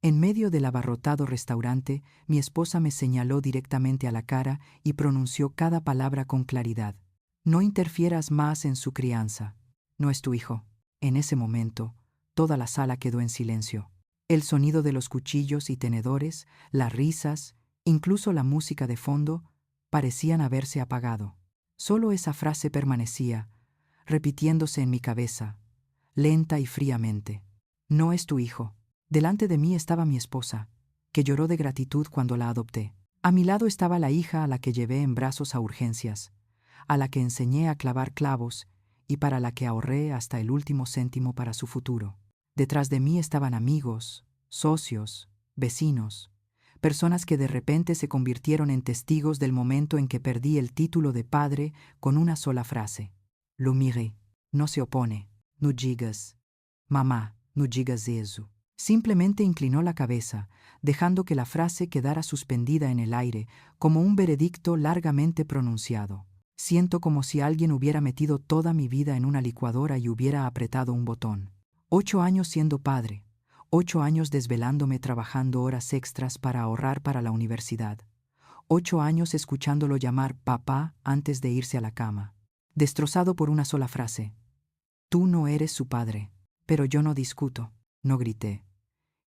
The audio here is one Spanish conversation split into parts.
En medio del abarrotado restaurante, mi esposa me señaló directamente a la cara y pronunció cada palabra con claridad. No interfieras más en su crianza. No es tu hijo. En ese momento, toda la sala quedó en silencio. El sonido de los cuchillos y tenedores, las risas, incluso la música de fondo, parecían haberse apagado. Solo esa frase permanecía, repitiéndose en mi cabeza, lenta y fríamente. No es tu hijo. Delante de mí estaba mi esposa, que lloró de gratitud cuando la adopté. A mi lado estaba la hija a la que llevé en brazos a urgencias, a la que enseñé a clavar clavos y para la que ahorré hasta el último céntimo para su futuro. Detrás de mí estaban amigos, socios, vecinos, personas que de repente se convirtieron en testigos del momento en que perdí el título de padre con una sola frase. Lo miré. No se opone. No digas. Mamá, no digas eso. Simplemente inclinó la cabeza, dejando que la frase quedara suspendida en el aire, como un veredicto largamente pronunciado. Siento como si alguien hubiera metido toda mi vida en una licuadora y hubiera apretado un botón. 8 años siendo padre, 8 años desvelándome trabajando horas extras para ahorrar para la universidad, 8 años escuchándolo llamar papá antes de irse a la cama. Destrozado por una sola frase. Tú no eres su padre. Pero yo no discuto, no grité.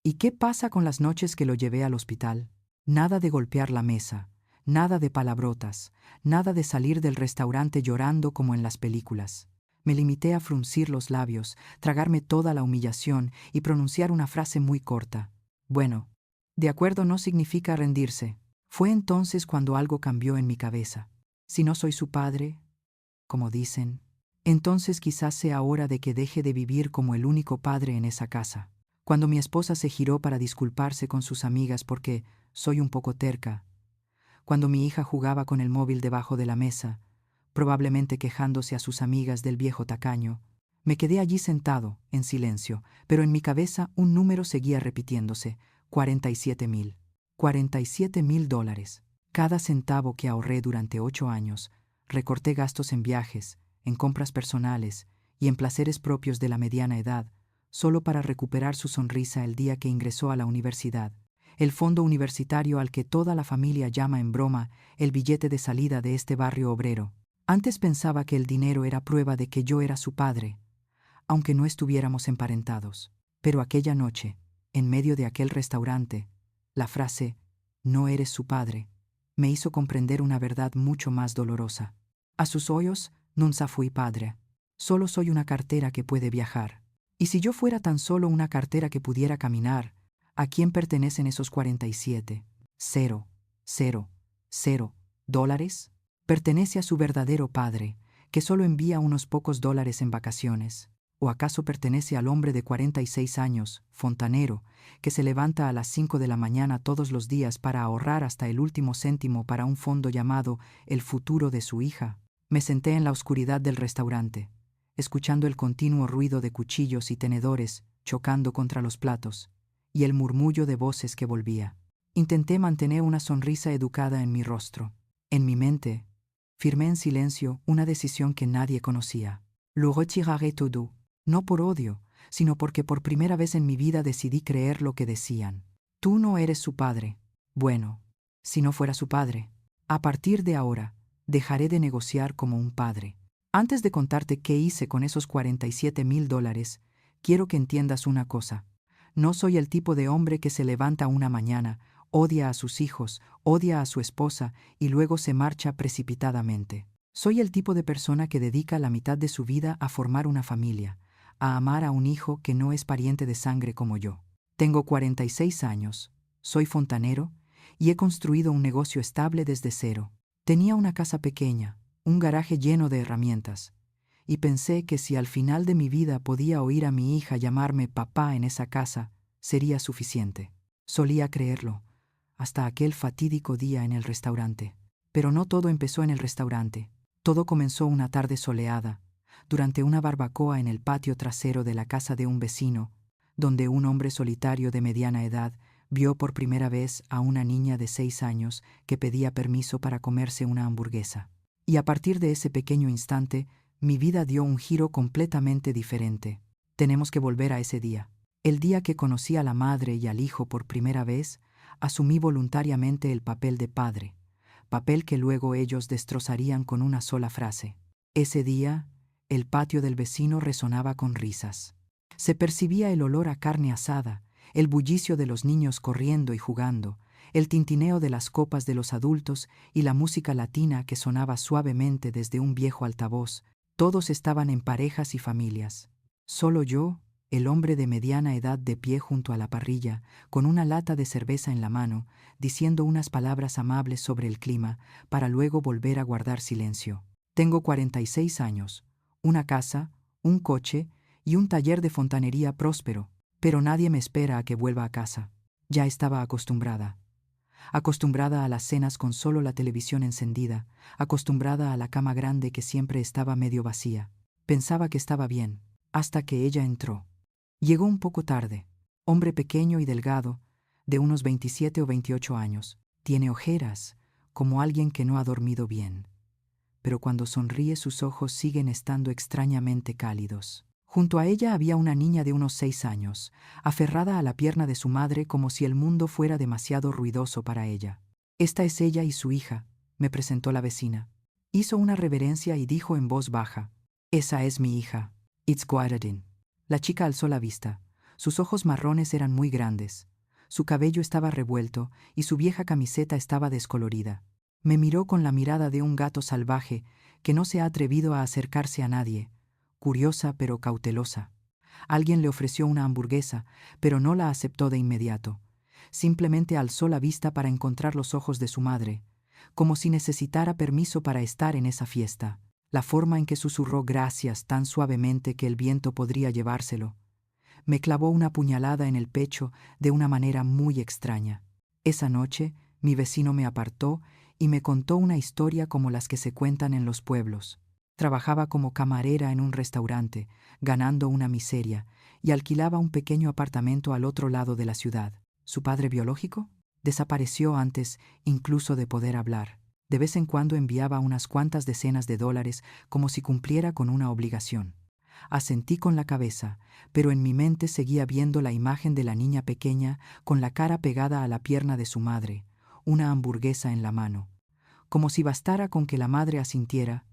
¿Y qué pasa con las noches que lo llevé al hospital? Nada de golpear la mesa, nada de palabrotas, nada de salir del restaurante llorando como en las películas. Me limité a fruncir los labios, tragarme toda la humillación y pronunciar una frase muy corta. Bueno, de acuerdo no significa rendirse. Fue entonces cuando algo cambió en mi cabeza. Si no soy su padre, como dicen, entonces quizás sea hora de que deje de vivir como el único padre en esa casa. Cuando mi esposa se giró para disculparse con sus amigas porque soy un poco terca, cuando mi hija jugaba con el móvil debajo de la mesa, probablemente quejándose a sus amigas del viejo tacaño, me quedé allí sentado, en silencio, pero en mi cabeza un número seguía repitiéndose, 47,000. $47,000. Cada centavo que ahorré durante 8 años, recorté gastos en viajes, en compras personales y en placeres propios de la mediana edad, solo para recuperar su sonrisa el día que ingresó a la universidad, el fondo universitario al que toda la familia llama en broma el billete de salida de este barrio obrero. Antes pensaba que el dinero era prueba de que yo era su padre, aunque no estuviéramos emparentados. Pero aquella noche, en medio de aquel restaurante, la frase «no eres su padre» me hizo comprender una verdad mucho más dolorosa. A sus ojos, non fui padre. Solo soy una cartera que puede viajar. Y si yo fuera tan solo una cartera que pudiera caminar, ¿a quién pertenecen esos 47,000 dólares? Pertenece a su verdadero padre, que solo envía unos pocos dólares en vacaciones. ¿O acaso pertenece al hombre de 46 años, fontanero, que se levanta a las 5 de la mañana todos los días para ahorrar hasta el último céntimo para un fondo llamado el futuro de su hija? Me senté en la oscuridad del restaurante, escuchando el continuo ruido de cuchillos y tenedores chocando contra los platos, y el murmullo de voces que volvía. Intenté mantener una sonrisa educada en mi rostro. En mi mente, firmé en silencio una decisión que nadie conocía. Lo retiraré todo, no por odio, sino porque por primera vez en mi vida decidí creer lo que decían. Tú no eres su padre. Bueno, si no fuera su padre, a partir de ahora, dejaré de negociar como un padre. Antes de contarte qué hice con esos $47,000, quiero que entiendas una cosa. No soy el tipo de hombre que se levanta una mañana, odia a sus hijos, odia a su esposa y luego se marcha precipitadamente. Soy el tipo de persona que dedica la mitad de su vida a formar una familia, a amar a un hijo que no es pariente de sangre como yo. Tengo 46 años, soy fontanero y he construido un negocio estable desde cero. Tenía una casa pequeña, un garaje lleno de herramientas, y pensé que si al final de mi vida podía oír a mi hija llamarme papá en esa casa, sería suficiente. Solía creerlo, hasta aquel fatídico día en el restaurante. Pero no todo empezó en el restaurante. Todo comenzó una tarde soleada, durante una barbacoa en el patio trasero de la casa de un vecino, donde un hombre solitario de mediana edad vio por primera vez a una niña de 6 años que pedía permiso para comerse una hamburguesa. Y a partir de ese pequeño instante, mi vida dio un giro completamente diferente. Tenemos que volver a ese día. El día que conocí a la madre y al hijo por primera vez, asumí voluntariamente el papel de padre, papel que luego ellos destrozarían con una sola frase. Ese día, el patio del vecino resonaba con risas. Se percibía el olor a carne asada, el bullicio de los niños corriendo y jugando, el tintineo de las copas de los adultos y la música latina que sonaba suavemente desde un viejo altavoz. Todos estaban en parejas y familias. Solo yo, el hombre de mediana edad de pie junto a la parrilla, con una lata de cerveza en la mano, diciendo unas palabras amables sobre el clima, para luego volver a guardar silencio. Tengo 46 años, una casa, un coche y un taller de fontanería próspero, pero nadie me espera a que vuelva a casa. Ya estaba acostumbrada a las cenas con solo la televisión encendida, acostumbrada a la cama grande que siempre estaba medio vacía. Pensaba que estaba bien, hasta que ella entró. Llegó un poco tarde, hombre pequeño y delgado, de unos 27 o 28 años. Tiene ojeras, como alguien que no ha dormido bien. Pero cuando sonríe sus ojos siguen estando extrañamente cálidos. Junto a ella había una niña de unos 6 años, aferrada a la pierna de su madre como si el mundo fuera demasiado ruidoso para ella. Esta es ella y su hija, me presentó la vecina. Hizo una reverencia y dijo en voz baja, «Esa es mi hija, It's Guaradin». La chica alzó la vista. Sus ojos marrones eran muy grandes. Su cabello estaba revuelto y su vieja camiseta estaba descolorida. Me miró con la mirada de un gato salvaje que no se ha atrevido a acercarse a nadie, curiosa pero cautelosa. Alguien le ofreció una hamburguesa, pero no la aceptó de inmediato. Simplemente alzó la vista para encontrar los ojos de su madre, como si necesitara permiso para estar en esa fiesta. La forma en que susurró gracias tan suavemente que el viento podría llevárselo, me clavó una puñalada en el pecho de una manera muy extraña. Esa noche, mi vecino me apartó y me contó una historia como las que se cuentan en los pueblos. Trabajaba como camarera en un restaurante, ganando una miseria, y alquilaba un pequeño apartamento al otro lado de la ciudad. ¿Su padre biológico? Desapareció antes incluso de poder hablar. De vez en cuando enviaba unas cuantas decenas de dólares como si cumpliera con una obligación. Asentí con la cabeza, pero en mi mente seguía viendo la imagen de la niña pequeña con la cara pegada a la pierna de su madre, una hamburguesa en la mano. Como si bastara con que la madre asintiera,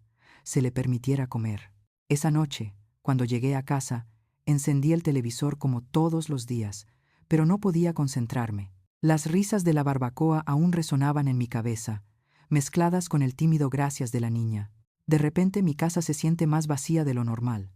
se le permitiera comer. Esa noche, cuando llegué a casa, encendí el televisor como todos los días, pero no podía concentrarme. Las risas de la barbacoa aún resonaban en mi cabeza, mezcladas con el tímido gracias de la niña. De repente mi casa se siente más vacía de lo normal.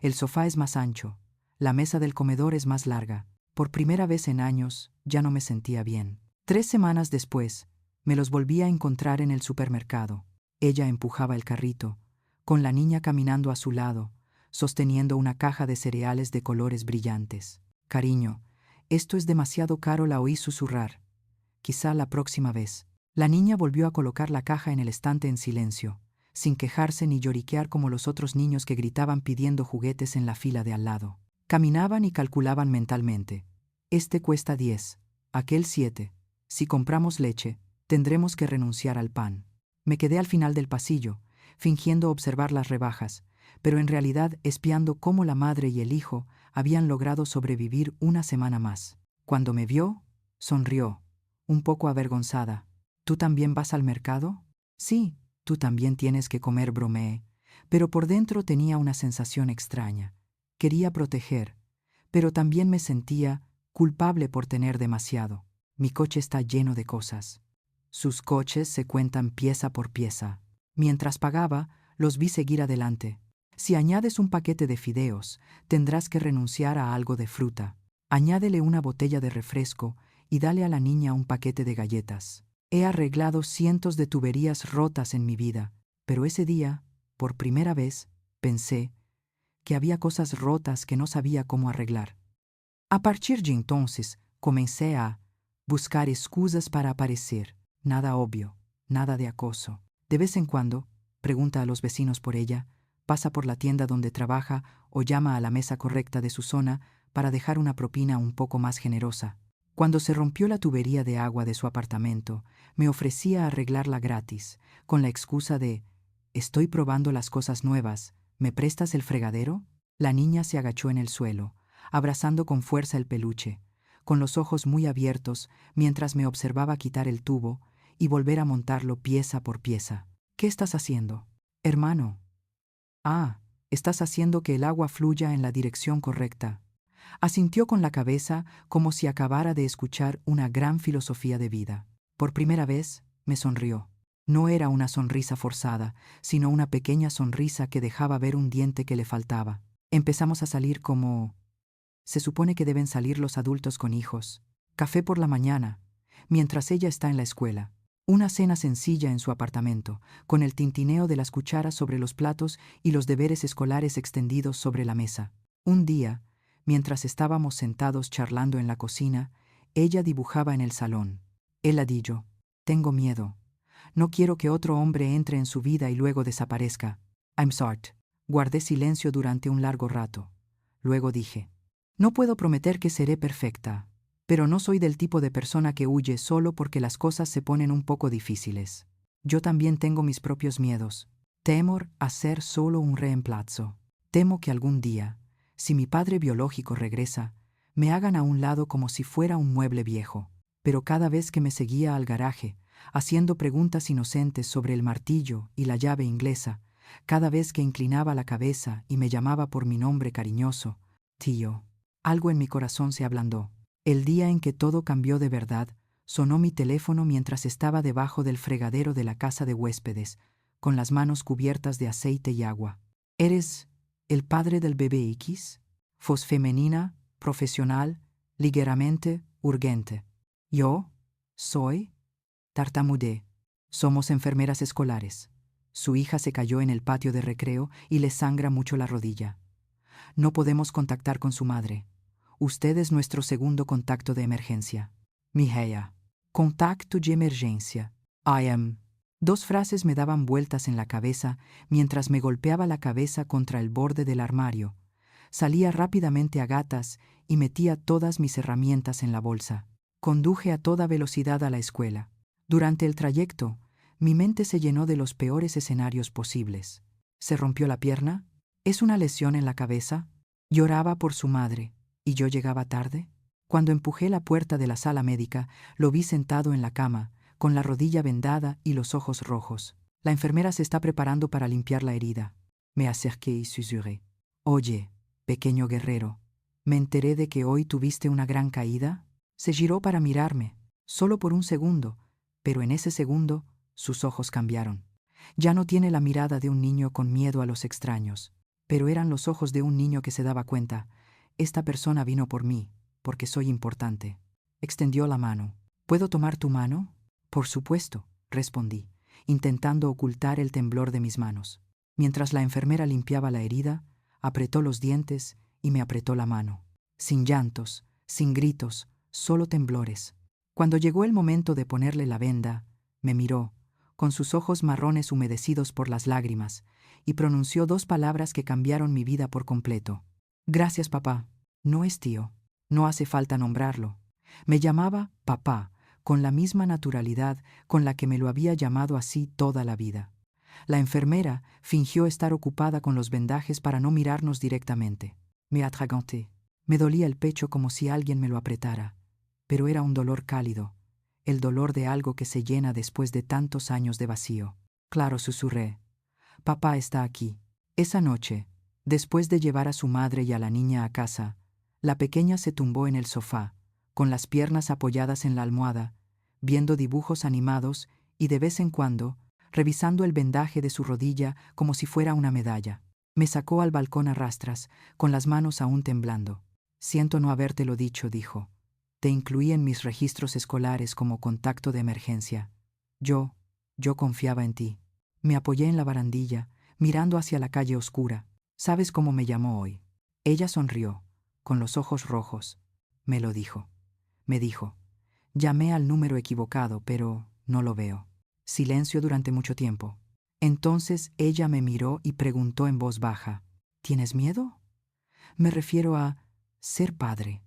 El sofá es más ancho, la mesa del comedor es más larga. Por primera vez en años, ya no me sentía bien. 3 semanas después, me los volví a encontrar en el supermercado. Ella empujaba el carrito, con la niña caminando a su lado, sosteniendo una caja de cereales de colores brillantes. «Cariño, esto es demasiado caro», la oí susurrar. «Quizá la próxima vez». La niña volvió a colocar la caja en el estante en silencio, sin quejarse ni lloriquear como los otros niños que gritaban pidiendo juguetes en la fila de al lado. Caminaban y calculaban mentalmente. «Este cuesta 10, aquel 7. Si compramos leche, tendremos que renunciar al pan». Me quedé al final del pasillo, fingiendo observar las rebajas, pero en realidad espiando cómo la madre y el hijo habían logrado sobrevivir una semana más. Cuando me vio, sonrió, un poco avergonzada. «¿Tú también vas al mercado?» «Sí, tú también tienes que comer», bromeé, pero por dentro tenía una sensación extraña. Quería proteger, pero también me sentía culpable por tener demasiado. Mi coche está lleno de cosas. Sus coches se cuentan pieza por pieza. Mientras pagaba, los vi seguir adelante. «Si añades un paquete de fideos, tendrás que renunciar a algo de fruta. Añádele una botella de refresco y dale a la niña un paquete de galletas». He arreglado cientos de tuberías rotas en mi vida, pero ese día, por primera vez, pensé que había cosas rotas que no sabía cómo arreglar. A partir de entonces, comencé a buscar excusas para aparecer. Nada obvio, nada de acoso. De vez en cuando, pregunta a los vecinos por ella, pasa por la tienda donde trabaja o llama a la mesa correcta de su zona para dejar una propina un poco más generosa. Cuando se rompió la tubería de agua de su apartamento, me ofrecía arreglarla gratis, con la excusa de «Estoy probando las cosas nuevas, ¿me prestas el fregadero?». La niña se agachó en el suelo, abrazando con fuerza el peluche, con los ojos muy abiertos, mientras me observaba quitar el tubo y volver a montarlo pieza por pieza. ¿Qué estás haciendo, hermano? Ah, estás haciendo que el agua fluya en la dirección correcta. Asintió con la cabeza como si acabara de escuchar una gran filosofía de vida. Por primera vez, me sonrió. No era una sonrisa forzada, sino una pequeña sonrisa que dejaba ver un diente que le faltaba. Empezamos a salir como... Se supone que deben salir los adultos con hijos. Café por la mañana, mientras ella está en la escuela. Una cena sencilla en su apartamento, con el tintineo de las cucharas sobre los platos y los deberes escolares extendidos sobre la mesa. Un día, mientras estábamos sentados charlando en la cocina, ella dibujaba en el salón. El ladillo. Tengo miedo. No quiero que otro hombre entre en su vida y luego desaparezca. I'm sorry. Guardé silencio durante un largo rato. Luego dije, no puedo prometer que seré perfecta, pero no soy del tipo de persona que huye solo porque las cosas se ponen un poco difíciles. Yo también tengo mis propios miedos. Temo a ser solo un reemplazo. Temo que algún día, si mi padre biológico regresa, me hagan a un lado como si fuera un mueble viejo. Pero cada vez que me seguía al garaje, haciendo preguntas inocentes sobre el martillo y la llave inglesa, cada vez que inclinaba la cabeza y me llamaba por mi nombre cariñoso, tío, algo en mi corazón se ablandó. El día en que todo cambió de verdad, sonó mi teléfono mientras estaba debajo del fregadero de la casa de huéspedes, con las manos cubiertas de aceite y agua. ¿Eres el padre del bebé X? Voz femenina, profesional, ligeramente urgente. ¿Yo? ¿Soy? Tartamudeé. Somos enfermeras escolares. Su hija se cayó en el patio de recreo y le sangra mucho la rodilla. No podemos contactar con su madre. Usted es nuestro segundo contacto de emergencia. Mireia. Contacto de emergencia. I am. Dos frases me daban vueltas en la cabeza mientras me golpeaba la cabeza contra el borde del armario. Salía rápidamente a gatas y metía todas mis herramientas en la bolsa. Conduje a toda velocidad a la escuela. Durante el trayecto, mi mente se llenó de los peores escenarios posibles. ¿Se rompió la pierna? ¿Es una lesión en la cabeza? Lloraba por su madre. ¿Y yo llegaba tarde? Cuando empujé la puerta de la sala médica, lo vi sentado en la cama, con la rodilla vendada y los ojos rojos. La enfermera se está preparando para limpiar la herida. Me acerqué y susurré. Oye, pequeño guerrero, ¿me enteré de que hoy tuviste una gran caída? Se giró para mirarme, solo por un segundo, pero en ese segundo sus ojos cambiaron. Ya no tiene la mirada de un niño con miedo a los extraños, pero eran los ojos de un niño que se daba cuenta. Esta persona vino por mí, porque soy importante. Extendió la mano. ¿Puedo tomar tu mano? Por supuesto, respondí, intentando ocultar el temblor de mis manos. Mientras la enfermera limpiaba la herida, apretó los dientes y me apretó la mano. Sin llantos, sin gritos, solo temblores. Cuando llegó el momento de ponerle la venda, me miró, con sus ojos marrones humedecidos por las lágrimas, y pronunció dos palabras que cambiaron mi vida por completo. Gracias, papá. No es tío. No hace falta nombrarlo. Me llamaba papá, con la misma naturalidad con la que me lo había llamado así toda la vida. La enfermera fingió estar ocupada con los vendajes para no mirarnos directamente. Me atraganté. Me dolía el pecho como si alguien me lo apretara, pero era un dolor cálido, el dolor de algo que se llena después de tantos años de vacío. Claro, susurré. Papá está aquí. Esa noche, después de llevar a su madre y a la niña a casa, la pequeña se tumbó en el sofá, con las piernas apoyadas en la almohada, viendo dibujos animados y de vez en cuando, revisando el vendaje de su rodilla como si fuera una medalla. Me sacó al balcón a rastras, con las manos aún temblando. Siento no habértelo dicho, dijo. Te incluí en mis registros escolares como contacto de emergencia. Yo confiaba en ti. Me apoyé en la barandilla, mirando hacia la calle oscura. ¿Sabes cómo me llamó hoy? Ella sonrió, con los ojos rojos. Me lo dijo. Me dijo, llamé al número equivocado, pero no lo veo. Silencio durante mucho tiempo. Entonces ella me miró y preguntó en voz baja, ¿tienes miedo? Me refiero a ser padre.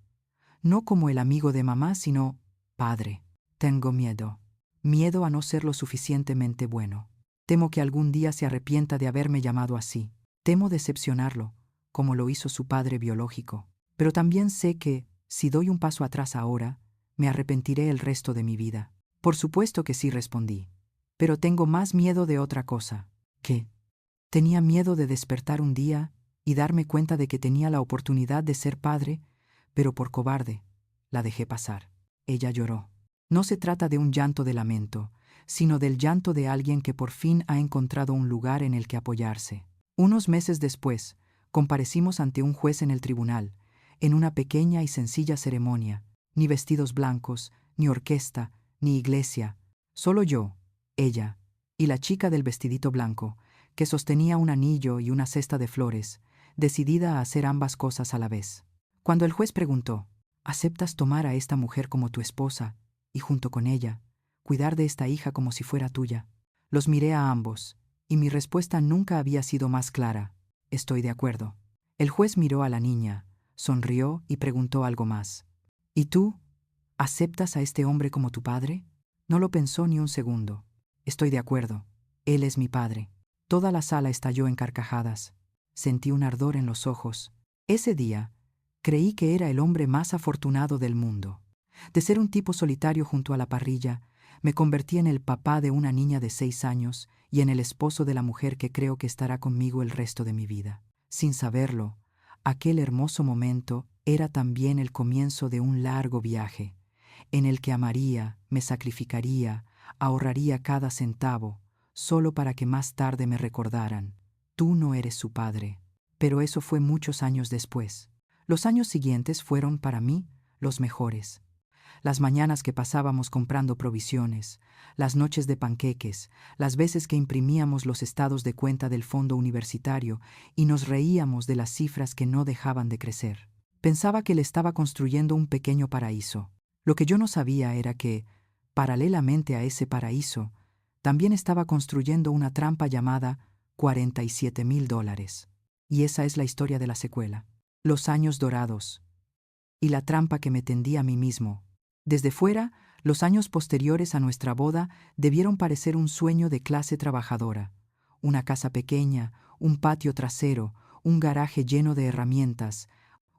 No como el amigo de mamá, sino padre. Tengo miedo. Miedo a no ser lo suficientemente bueno. Temo que algún día se arrepienta de haberme llamado así. Temo decepcionarlo, como lo hizo su padre biológico. Pero también sé que, si doy un paso atrás ahora, me arrepentiré el resto de mi vida. Por supuesto que sí, respondí. Pero tengo más miedo de otra cosa. ¿Qué? Tenía miedo de despertar un día y darme cuenta de que tenía la oportunidad de ser padre, pero por cobarde, la dejé pasar. Ella lloró. No se trata de un llanto de lamento, sino del llanto de alguien que por fin ha encontrado un lugar en el que apoyarse. Unos meses después, comparecimos ante un juez en el tribunal, en una pequeña y sencilla ceremonia, ni vestidos blancos, ni orquesta, ni iglesia, solo yo, ella, y la chica del vestidito blanco, que sostenía un anillo y una cesta de flores, decidida a hacer ambas cosas a la vez. Cuando el juez preguntó, ¿aceptas tomar a esta mujer como tu esposa y junto con ella, cuidar de esta hija como si fuera tuya? Los miré a ambos, y mi respuesta nunca había sido más clara. Estoy de acuerdo. El juez miró a la niña, sonrió y preguntó algo más. ¿Y tú? ¿Aceptas a este hombre como tu padre? No lo pensó ni un segundo. Estoy de acuerdo. Él es mi padre. Toda la sala estalló en carcajadas. Sentí un ardor en los ojos. Ese día, creí que era el hombre más afortunado del mundo. De ser un tipo solitario junto a la parrilla, me convertí en el papá de una niña de 6 años y en el esposo de la mujer que creo que estará conmigo el resto de mi vida. Sin saberlo, aquel hermoso momento era también el comienzo de un largo viaje, en el que amaría, me sacrificaría, ahorraría cada centavo, solo para que más tarde me recordaran, tú no eres su padre. Pero eso fue muchos años después. Los años siguientes fueron, para mí, los mejores. Las mañanas que pasábamos comprando provisiones, las noches de panqueques, las veces que imprimíamos los estados de cuenta del fondo universitario y nos reíamos de las cifras que no dejaban de crecer. Pensaba que le estaba construyendo un pequeño paraíso. Lo que yo no sabía era que, paralelamente a ese paraíso, también estaba construyendo una trampa llamada $47,000. Y esa es la historia de la secuela. Los años dorados. Y la trampa que me tendí a mí mismo. Desde fuera, los años posteriores a nuestra boda debieron parecer un sueño de clase trabajadora. Una casa pequeña, un patio trasero, un garaje lleno de herramientas,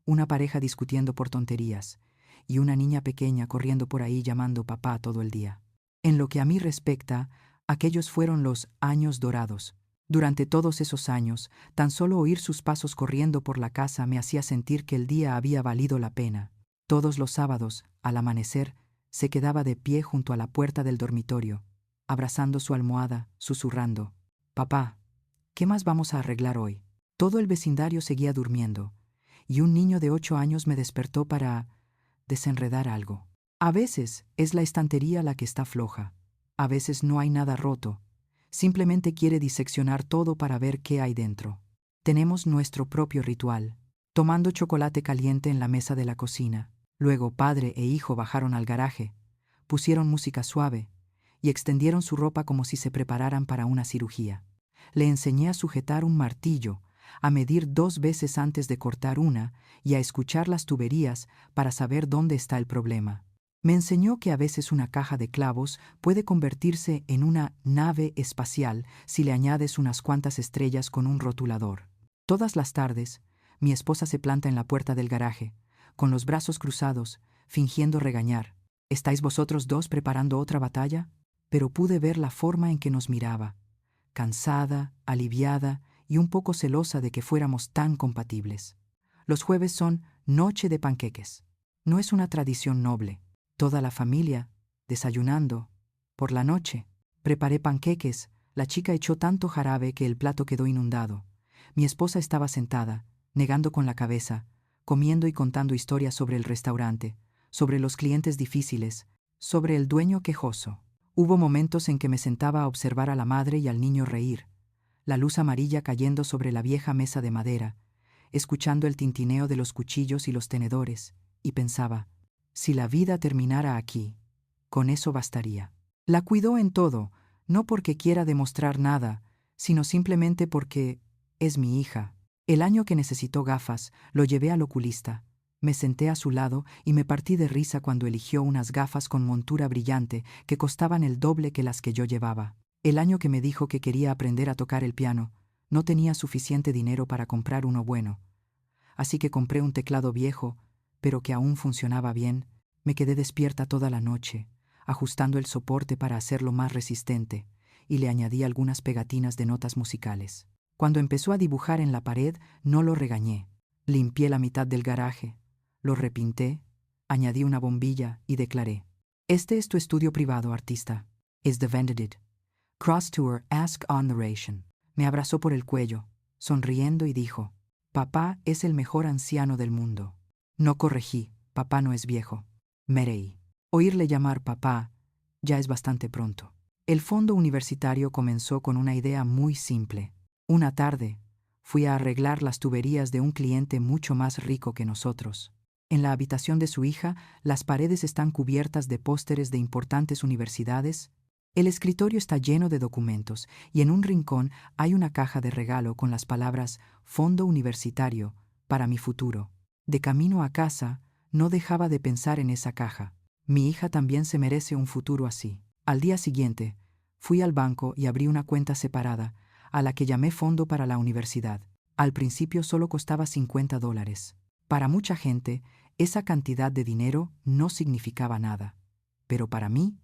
una pareja discutiendo por tonterías, y una niña pequeña corriendo por ahí llamando papá todo el día. En lo que a mí respecta, aquellos fueron los años dorados. Durante todos esos años, tan solo oír sus pasos corriendo por la casa me hacía sentir que el día había valido la pena. Todos los sábados, al amanecer, se quedaba de pie junto a la puerta del dormitorio, abrazando su almohada, susurrando, «Papá, ¿qué más vamos a arreglar hoy?» Todo el vecindario seguía durmiendo, y un niño de 8 años me despertó para desenredar algo. A veces es la estantería la que está floja, a veces no hay nada roto, simplemente quiere diseccionar todo para ver qué hay dentro. Tenemos nuestro propio ritual, tomando chocolate caliente en la mesa de la cocina. Luego padre e hijo bajaron al garaje, pusieron música suave y extendieron su ropa como si se prepararan para una cirugía. Le enseñé a sujetar un martillo, a medir 2 veces antes de cortar una y a escuchar las tuberías para saber dónde está el problema. Me enseñó que a veces una caja de clavos puede convertirse en una nave espacial si le añades unas cuantas estrellas con un rotulador. Todas las tardes, mi esposa se planta en la puerta del garaje, con los brazos cruzados, fingiendo regañar. ¿Estáis vosotros dos preparando otra batalla? Pero pude ver la forma en que nos miraba, cansada, aliviada y un poco celosa de que fuéramos tan compatibles. Los jueves son noche de panqueques. No es una tradición noble. Toda la familia, desayunando. Por la noche, preparé panqueques. La chica echó tanto jarabe que el plato quedó inundado. Mi esposa estaba sentada, negando con la cabeza, comiendo y contando historias sobre el restaurante, sobre los clientes difíciles, sobre el dueño quejoso. Hubo momentos en que me sentaba a observar a la madre y al niño reír, la luz amarilla cayendo sobre la vieja mesa de madera, escuchando el tintineo de los cuchillos y los tenedores, y pensaba, si la vida terminara aquí, con eso bastaría. La cuidó en todo, no porque quiera demostrar nada, sino simplemente porque es mi hija. El año que necesitó gafas, lo llevé al oculista. Me senté a su lado y me partí de risa cuando eligió unas gafas con montura brillante que costaban el doble que las que yo llevaba. El año que me dijo que quería aprender a tocar el piano, no tenía suficiente dinero para comprar uno bueno. así que compré un teclado viejo, pero que aún funcionaba bien. Me quedé despierta toda la noche, ajustando el soporte para hacerlo más resistente, y le añadí algunas pegatinas de notas musicales. Cuando empezó a dibujar en la pared, no lo regañé. Limpié la mitad del garaje, lo repinté, añadí una bombilla y declaré: «Este es tu estudio privado, artista. Es the vended. Cross tour, ask on narration». Me abrazó por el cuello, sonriendo y dijo: «Papá es el mejor anciano del mundo». No corregí: «Papá no es viejo». Me reí. Oírle llamar papá ya es bastante pronto. El fondo universitario comenzó con una idea muy simple. Una tarde, fui a arreglar las tuberías de un cliente mucho más rico que nosotros. En la habitación de su hija, las paredes están cubiertas de pósteres de importantes universidades. El escritorio está lleno de documentos y en un rincón hay una caja de regalo con las palabras «Fondo Universitario para mi futuro». De camino a casa, no dejaba de pensar en esa caja. Mi hija también se merece un futuro así. Al día siguiente, fui al banco y abrí una cuenta separada, a la que llamé Fondo para la Universidad. Al principio solo costaba $50. Para mucha gente, esa cantidad de dinero no significaba nada. Pero para mí,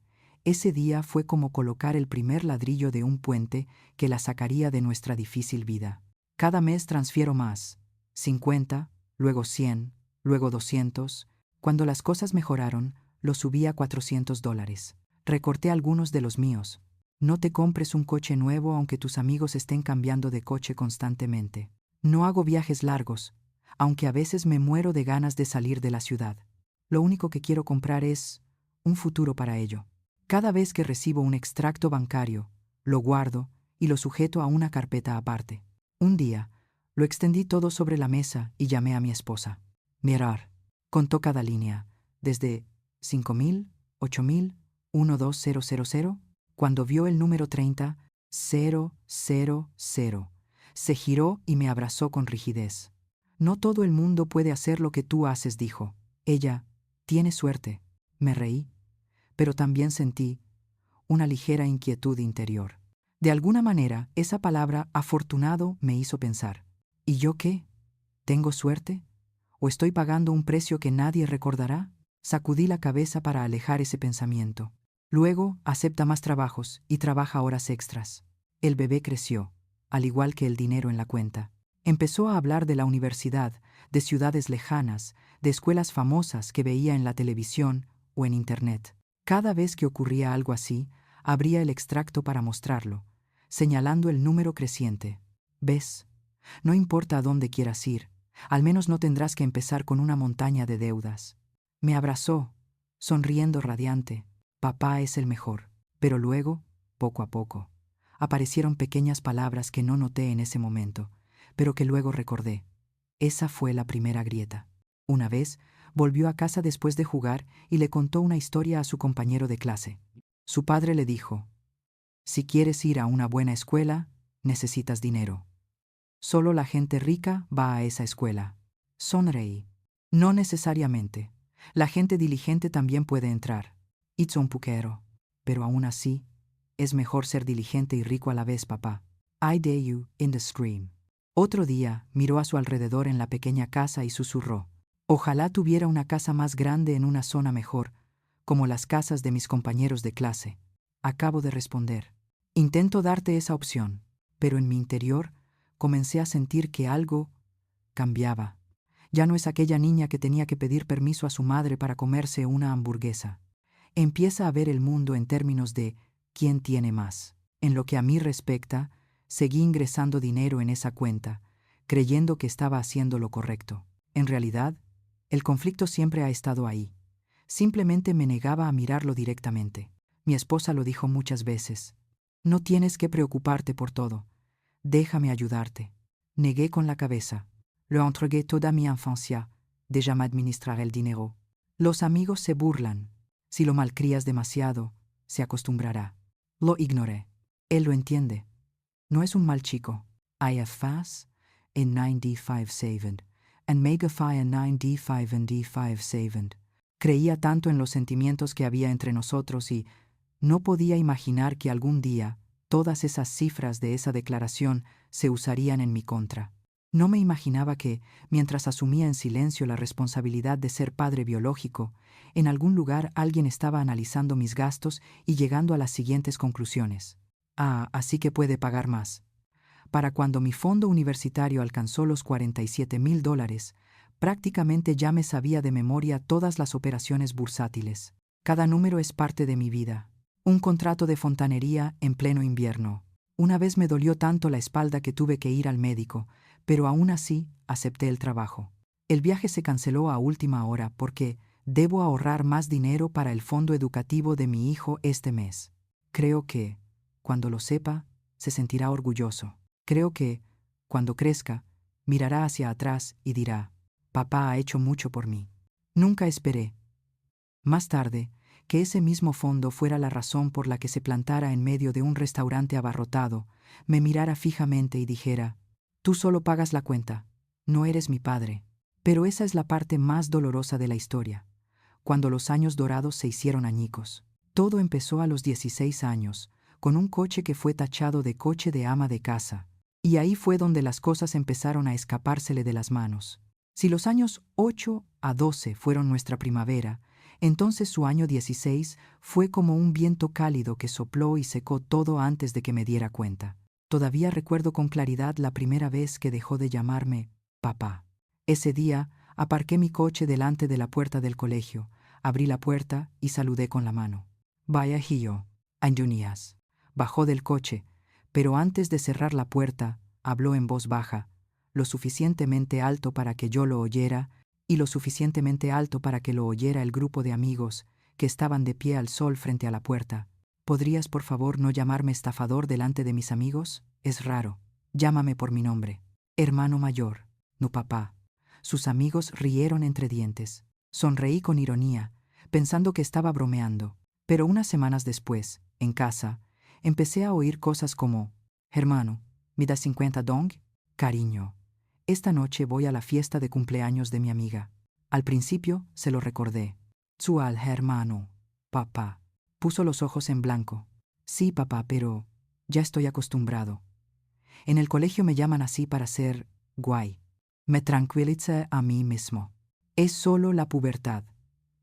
ese día fue como colocar el primer ladrillo de un puente que la sacaría de nuestra difícil vida. Cada mes transfiero más: 50, luego 100, luego 200. Cuando las cosas mejoraron, lo subí a $400. Recorté algunos de los míos. No te compres un coche nuevo aunque tus amigos estén cambiando de coche constantemente. No hago viajes largos, aunque a veces me muero de ganas de salir de la ciudad. Lo único que quiero comprar es un futuro para ello. Cada vez que recibo un extracto bancario, lo guardo y lo sujeto a una carpeta aparte. Un día, lo extendí todo sobre la mesa y llamé a mi esposa. Mirar. Contó cada línea, desde 5,000, 8,000, 12000. Cuando vio el número 30, 000, se giró y me abrazó con rigidez. «No todo el mundo puede hacer lo que tú haces», dijo. «Ella tiene suerte». Me reí, pero también sentí una ligera inquietud interior. De alguna manera, esa palabra afortunado me hizo pensar: ¿y yo qué? ¿Tengo suerte? ¿O estoy pagando un precio que nadie recordará? Sacudí la cabeza para alejar ese pensamiento. Luego, acepta más trabajos y trabaja horas extras. El bebé creció, al igual que el dinero en la cuenta. Empezó a hablar de la universidad, de ciudades lejanas, de escuelas famosas que veía en la televisión o en internet. Cada vez que ocurría algo así, abría el extracto para mostrarlo, señalando el número creciente. «¿Ves? No importa a dónde quieras ir, al menos no tendrás que empezar con una montaña de deudas». Me abrazó, sonriendo radiante. «Papá es el mejor». Pero luego, poco a poco, aparecieron pequeñas palabras que no noté en ese momento, pero que luego recordé. Esa fue la primera grieta. Una vez, volvió a casa después de jugar y le contó una historia a su compañero de clase. Su padre le dijo: «Si quieres ir a una buena escuela, necesitas dinero. Solo la gente rica va a esa escuela». Sonreí. «No necesariamente. La gente diligente también puede entrar. It's un puquero. Pero aún así, es mejor ser diligente y rico a la vez, papá. I dare you in the scream». Otro día, miró a su alrededor en la pequeña casa y susurró: «Ojalá tuviera una casa más grande en una zona mejor, como las casas de mis compañeros de clase». Acabo de responder: «Intento darte esa opción», pero en mi interior comencé a sentir que algo cambiaba. Ya no es aquella niña que tenía que pedir permiso a su madre para comerse una hamburguesa. Empieza a ver el mundo en términos de quién tiene más. En lo que a mí respecta, seguí ingresando dinero en esa cuenta, creyendo que estaba haciendo lo correcto. En realidad, el conflicto siempre ha estado ahí. Simplemente me negaba a mirarlo directamente. Mi esposa lo dijo muchas veces: «No tienes que preocuparte por todo. Déjame ayudarte». Negué con la cabeza. Lo entregué toda mi infancia. Déjà m'administrar el dinero. Los amigos se burlan. Si lo malcrías demasiado, se acostumbrará. Lo ignoré. Él lo entiende. No es un mal chico. I have fast in 95 saved, and mega fire 95 and D5 saved. Creía tanto en los sentimientos que había entre nosotros y no podía imaginar que algún día todas esas cifras de esa declaración se usarían en mi contra. No me imaginaba que, mientras asumía en silencio la responsabilidad de ser padre biológico, en algún lugar alguien estaba analizando mis gastos y llegando a las siguientes conclusiones. Ah, así que puede pagar más. Para cuando mi fondo universitario alcanzó los $47,000, prácticamente ya me sabía de memoria todas las operaciones bursátiles. Cada número es parte de mi vida. Un contrato de fontanería en pleno invierno. Una vez me dolió tanto la espalda que tuve que ir al médico, pero aún así acepté el trabajo. El viaje se canceló a última hora porque debo ahorrar más dinero para el fondo educativo de mi hijo este mes. Creo que, cuando lo sepa, se sentirá orgulloso. Creo que, cuando crezca, mirará hacia atrás y dirá, papá ha hecho mucho por mí. Nunca esperé, más tarde, que ese mismo fondo fuera la razón por la que se plantara en medio de un restaurante abarrotado, me mirara fijamente y dijera, tú solo pagas la cuenta, no eres mi padre. Pero esa es la parte más dolorosa de la historia, cuando los años dorados se hicieron añicos. Todo empezó a los 16 años, con un coche que fue tachado de coche de ama de casa, y ahí fue donde las cosas empezaron a escapársele de las manos. Si los años 8 a 12 fueron nuestra primavera, entonces su año 16 fue como un viento cálido que sopló y secó todo antes de que me diera cuenta. Todavía recuerdo con claridad la primera vez que dejó de llamarme papá. Ese día aparqué mi coche delante de la puerta del colegio, abrí la puerta y saludé con la mano. Vaya Gio, Anjunias. Bajó del coche, pero antes de cerrar la puerta, habló en voz baja, lo suficientemente alto para que yo lo oyera y lo suficientemente alto para que lo oyera el grupo de amigos que estaban de pie al sol frente a la puerta. ¿Podrías, por favor, no llamarme estafador delante de mis amigos? Es raro. Llámame por mi nombre. Hermano mayor, no papá. Sus amigos rieron entre dientes. Sonreí con ironía, pensando que estaba bromeando. Pero unas semanas después, en casa, empecé a oír cosas como, hermano, ¿me das 50 dong? Cariño, esta noche voy a la fiesta de cumpleaños de mi amiga. Al principio se lo recordé. Zual hermano, papá. Puso los ojos en blanco. Sí, papá, pero ya estoy acostumbrado. En el colegio me llaman así para ser guay. Me tranquiliza a mí mismo. Es solo la pubertad.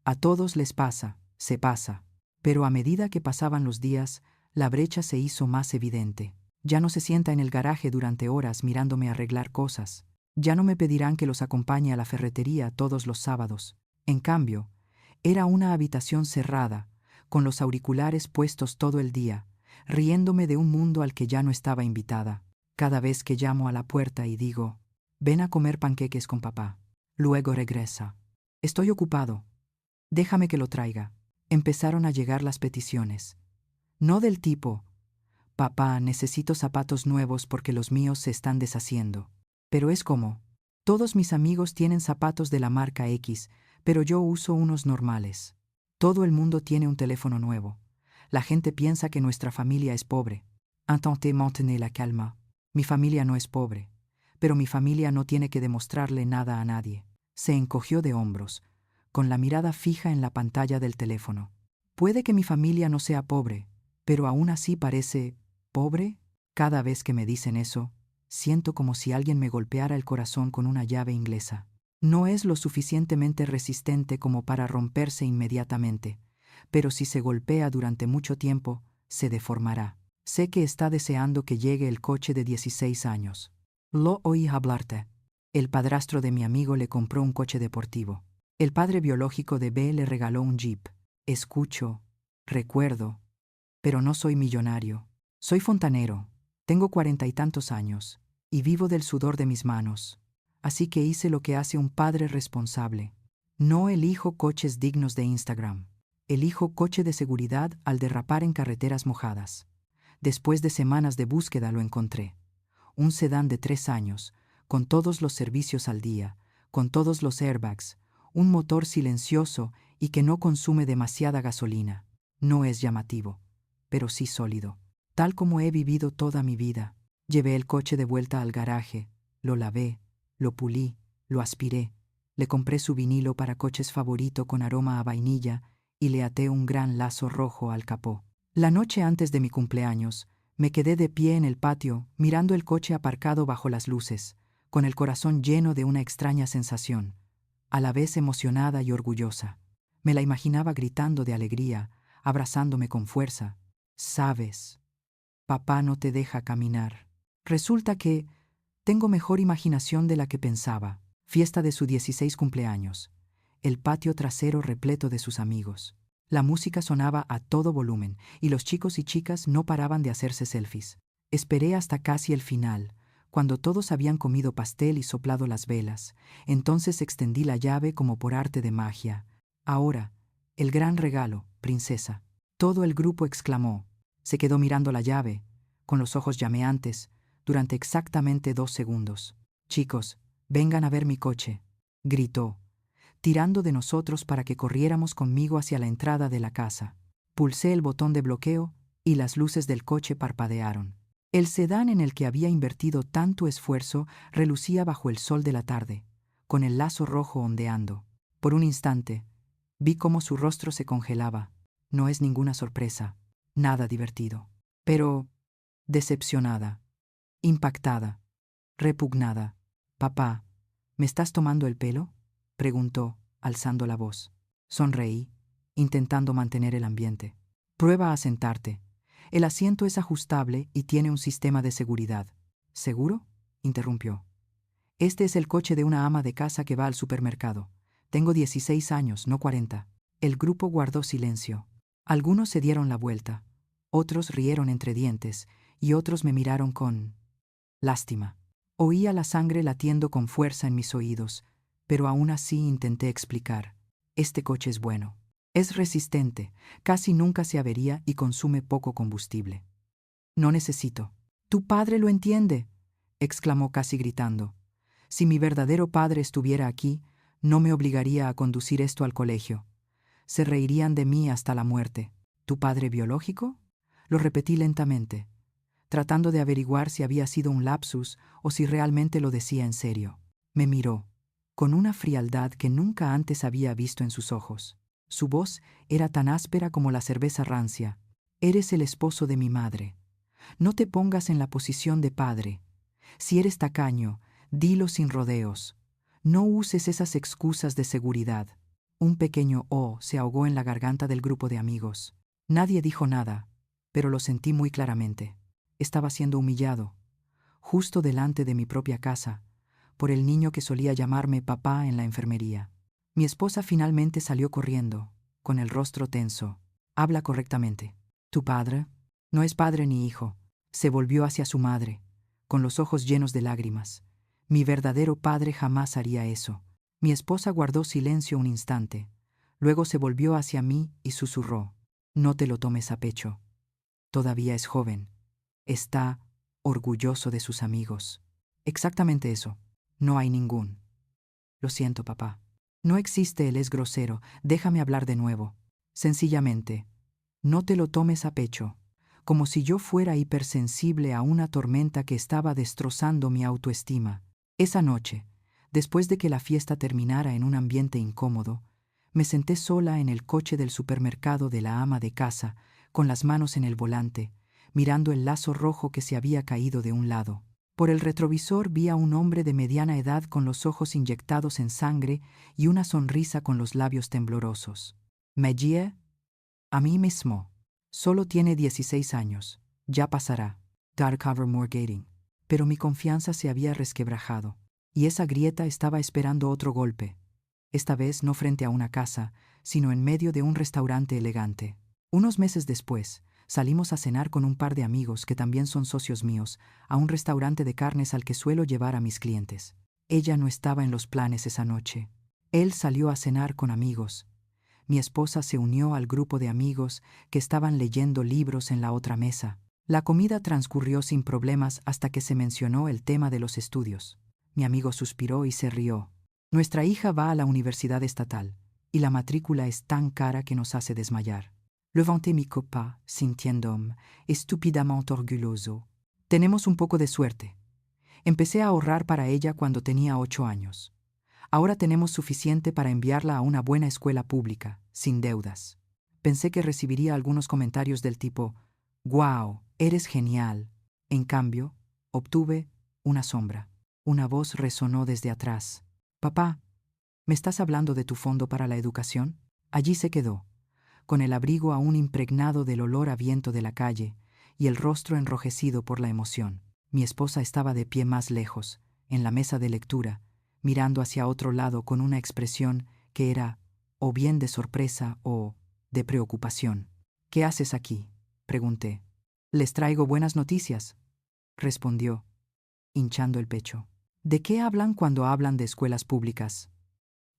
A todos les pasa, se pasa. Pero a medida que pasaban los días, la brecha se hizo más evidente. Ya no se sienta en el garaje durante horas mirándome arreglar cosas. Ya no me pedirán que los acompañe a la ferretería todos los sábados. En cambio, era una habitación cerrada, con los auriculares puestos todo el día, riéndome de un mundo al que ya no estaba invitada. Cada vez que llamo a la puerta y digo, ven a comer panqueques con papá. Luego regresa. Estoy ocupado. Déjame que lo traiga. Empezaron a llegar las peticiones. No del tipo, papá, necesito zapatos nuevos porque los míos se están deshaciendo. Pero es como, todos mis amigos tienen zapatos de la marca X, pero yo uso unos normales. Todo el mundo tiene un teléfono nuevo. La gente piensa que nuestra familia es pobre. Intenté mantener la calma. Mi familia no es pobre, pero mi familia no tiene que demostrarle nada a nadie. Se encogió de hombros, con la mirada fija en la pantalla del teléfono. Puede que mi familia no sea pobre, pero aún así parece pobre. Cada vez que me dicen eso, siento como si alguien me golpeara el corazón con una llave inglesa. No es lo suficientemente resistente como para romperse inmediatamente, pero si se golpea durante mucho tiempo, se deformará. Sé que está deseando que llegue el coche de 16 años. Lo oí hablarte. El padrastro de mi amigo le compró un coche deportivo. El padre biológico de B le regaló un jeep. Escucho, recuerdo, pero no soy millonario. Soy fontanero, tengo 40 y tantos años, y vivo del sudor de mis manos. Así que hice lo que hace un padre responsable. No elijo coches dignos de Instagram. Elijo coche de seguridad al derrapar en carreteras mojadas. Después de semanas de búsqueda lo encontré. Un sedán de 3 años, con todos los servicios al día, con todos los airbags, un motor silencioso y que no consume demasiada gasolina. No es llamativo, pero sí sólido. Tal como he vivido toda mi vida. Llevé el coche de vuelta al garaje, lo lavé, lo pulí, lo aspiré, le compré su vinilo para coches favorito con aroma a vainilla y le até un gran lazo rojo al capó. La noche antes de mi cumpleaños, me quedé de pie en el patio mirando el coche aparcado bajo las luces, con el corazón lleno de una extraña sensación, a la vez emocionada y orgullosa. Me la imaginaba gritando de alegría, abrazándome con fuerza. «Sabes, papá no te deja caminar». Resulta que tengo mejor imaginación de la que pensaba. Fiesta de su 16 cumpleaños. El patio trasero repleto de sus amigos. La música sonaba a todo volumen y los chicos y chicas no paraban de hacerse selfies. Esperé hasta casi el final, cuando todos habían comido pastel y soplado las velas. Entonces extendí la llave como por arte de magia. «Ahora, el gran regalo, princesa». Todo el grupo exclamó. Se quedó mirando la llave, con los ojos llameantes, durante exactamente 2 segundos. «Chicos, vengan a ver mi coche», gritó, tirando de nosotros para que corriéramos conmigo hacia la entrada de la casa. Pulsé el botón de bloqueo y las luces del coche parpadearon. El sedán en el que había invertido tanto esfuerzo relucía bajo el sol de la tarde, con el lazo rojo ondeando. Por un instante, vi cómo su rostro se congelaba. No es ninguna sorpresa, nada divertido. Pero decepcionada, impactada, repugnada. «Papá, ¿me estás tomando el pelo?», preguntó, alzando la voz. Sonreí, intentando mantener el ambiente. «Prueba a sentarte. El asiento es ajustable y tiene un sistema de seguridad». «¿Seguro?», interrumpió. «Este es el coche de una ama de casa que va al supermercado. Tengo 16 años, no 40». El grupo guardó silencio. Algunos se dieron la vuelta, otros rieron entre dientes y otros me miraron con lástima. Oía la sangre latiendo con fuerza en mis oídos, pero aún así intenté explicar. «Este coche es bueno. Es resistente, casi nunca se avería y consume poco combustible. No necesito». «Tu padre lo entiende», exclamó casi gritando. «Si mi verdadero padre estuviera aquí, no me obligaría a conducir esto al colegio. Se reirían de mí hasta la muerte». «¿Tu padre biológico?», lo repetí lentamente, tratando de averiguar si había sido un lapsus o si realmente lo decía en serio. Me miró, con una frialdad que nunca antes había visto en sus ojos. Su voz era tan áspera como la cerveza rancia. «Eres el esposo de mi madre. No te pongas en la posición de padre. Si eres tacaño, dilo sin rodeos. No uses esas excusas de seguridad». Un pequeño «oh» se ahogó en la garganta del grupo de amigos. Nadie dijo nada, pero lo sentí muy claramente. Estaba siendo humillado, justo delante de mi propia casa, por el niño que solía llamarme papá en la enfermería. Mi esposa finalmente salió corriendo, con el rostro tenso. «Habla correctamente. Tu padre no es padre ni hijo». Se volvió hacia su madre, con los ojos llenos de lágrimas. «Mi verdadero padre jamás haría eso». Mi esposa guardó silencio un instante. Luego se volvió hacia mí y susurró: «No te lo tomes a pecho. Todavía es joven. Está orgulloso de sus amigos». Exactamente eso. No hay ningún. «Lo siento, papá. No existe el es grosero. Déjame hablar de nuevo. Sencillamente, no te lo tomes a pecho, como si yo fuera hipersensible a una tormenta que estaba destrozando mi autoestima». Esa noche, después de que la fiesta terminara en un ambiente incómodo, me senté sola en el coche del supermercado de la ama de casa, con las manos en el volante, mirando el lazo rojo que se había caído de un lado. Por el retrovisor vi a un hombre de mediana edad con los ojos inyectados en sangre y una sonrisa con los labios temblorosos. «Me guíe a mí mismo. Solo tiene 16 años. Ya pasará». Darkover Gating. Pero mi confianza se había resquebrajado, y esa grieta estaba esperando otro golpe. Esta vez no frente a una casa, sino en medio de un restaurante elegante. Unos meses después, salimos a cenar con un par de amigos que también son socios míos, a un restaurante de carnes al que suelo llevar a mis clientes. Ella no estaba en los planes esa noche. Él salió a cenar con amigos. Mi esposa se unió al grupo de amigos que estaban leyendo libros en la otra mesa. La comida transcurrió sin problemas hasta que se mencionó el tema de los estudios. Mi amigo suspiró y se rió. «Nuestra hija va a la universidad estatal, y la matrícula es tan cara que nos hace desmayar». Levanté mi copa, sintiéndome estúpidamente orgulloso. «Tenemos un poco de suerte. Empecé a ahorrar para ella cuando tenía 8 años. Ahora tenemos suficiente para enviarla a una buena escuela pública, sin deudas». Pensé que recibiría algunos comentarios del tipo: «¡Guau! Eres genial». En cambio, obtuve una sombra. Una voz resonó desde atrás. Papá, ¿me estás hablando de tu fondo para la educación? Allí se quedó, con el abrigo aún impregnado del olor a viento de la calle y el rostro enrojecido por la emoción. Mi esposa estaba de pie más lejos, en la mesa de lectura, mirando hacia otro lado con una expresión que era o bien de sorpresa o de preocupación. ¿Qué haces aquí?, pregunté. Les traigo buenas noticias, respondió, hinchando el pecho. ¿De qué hablan cuando hablan de escuelas públicas?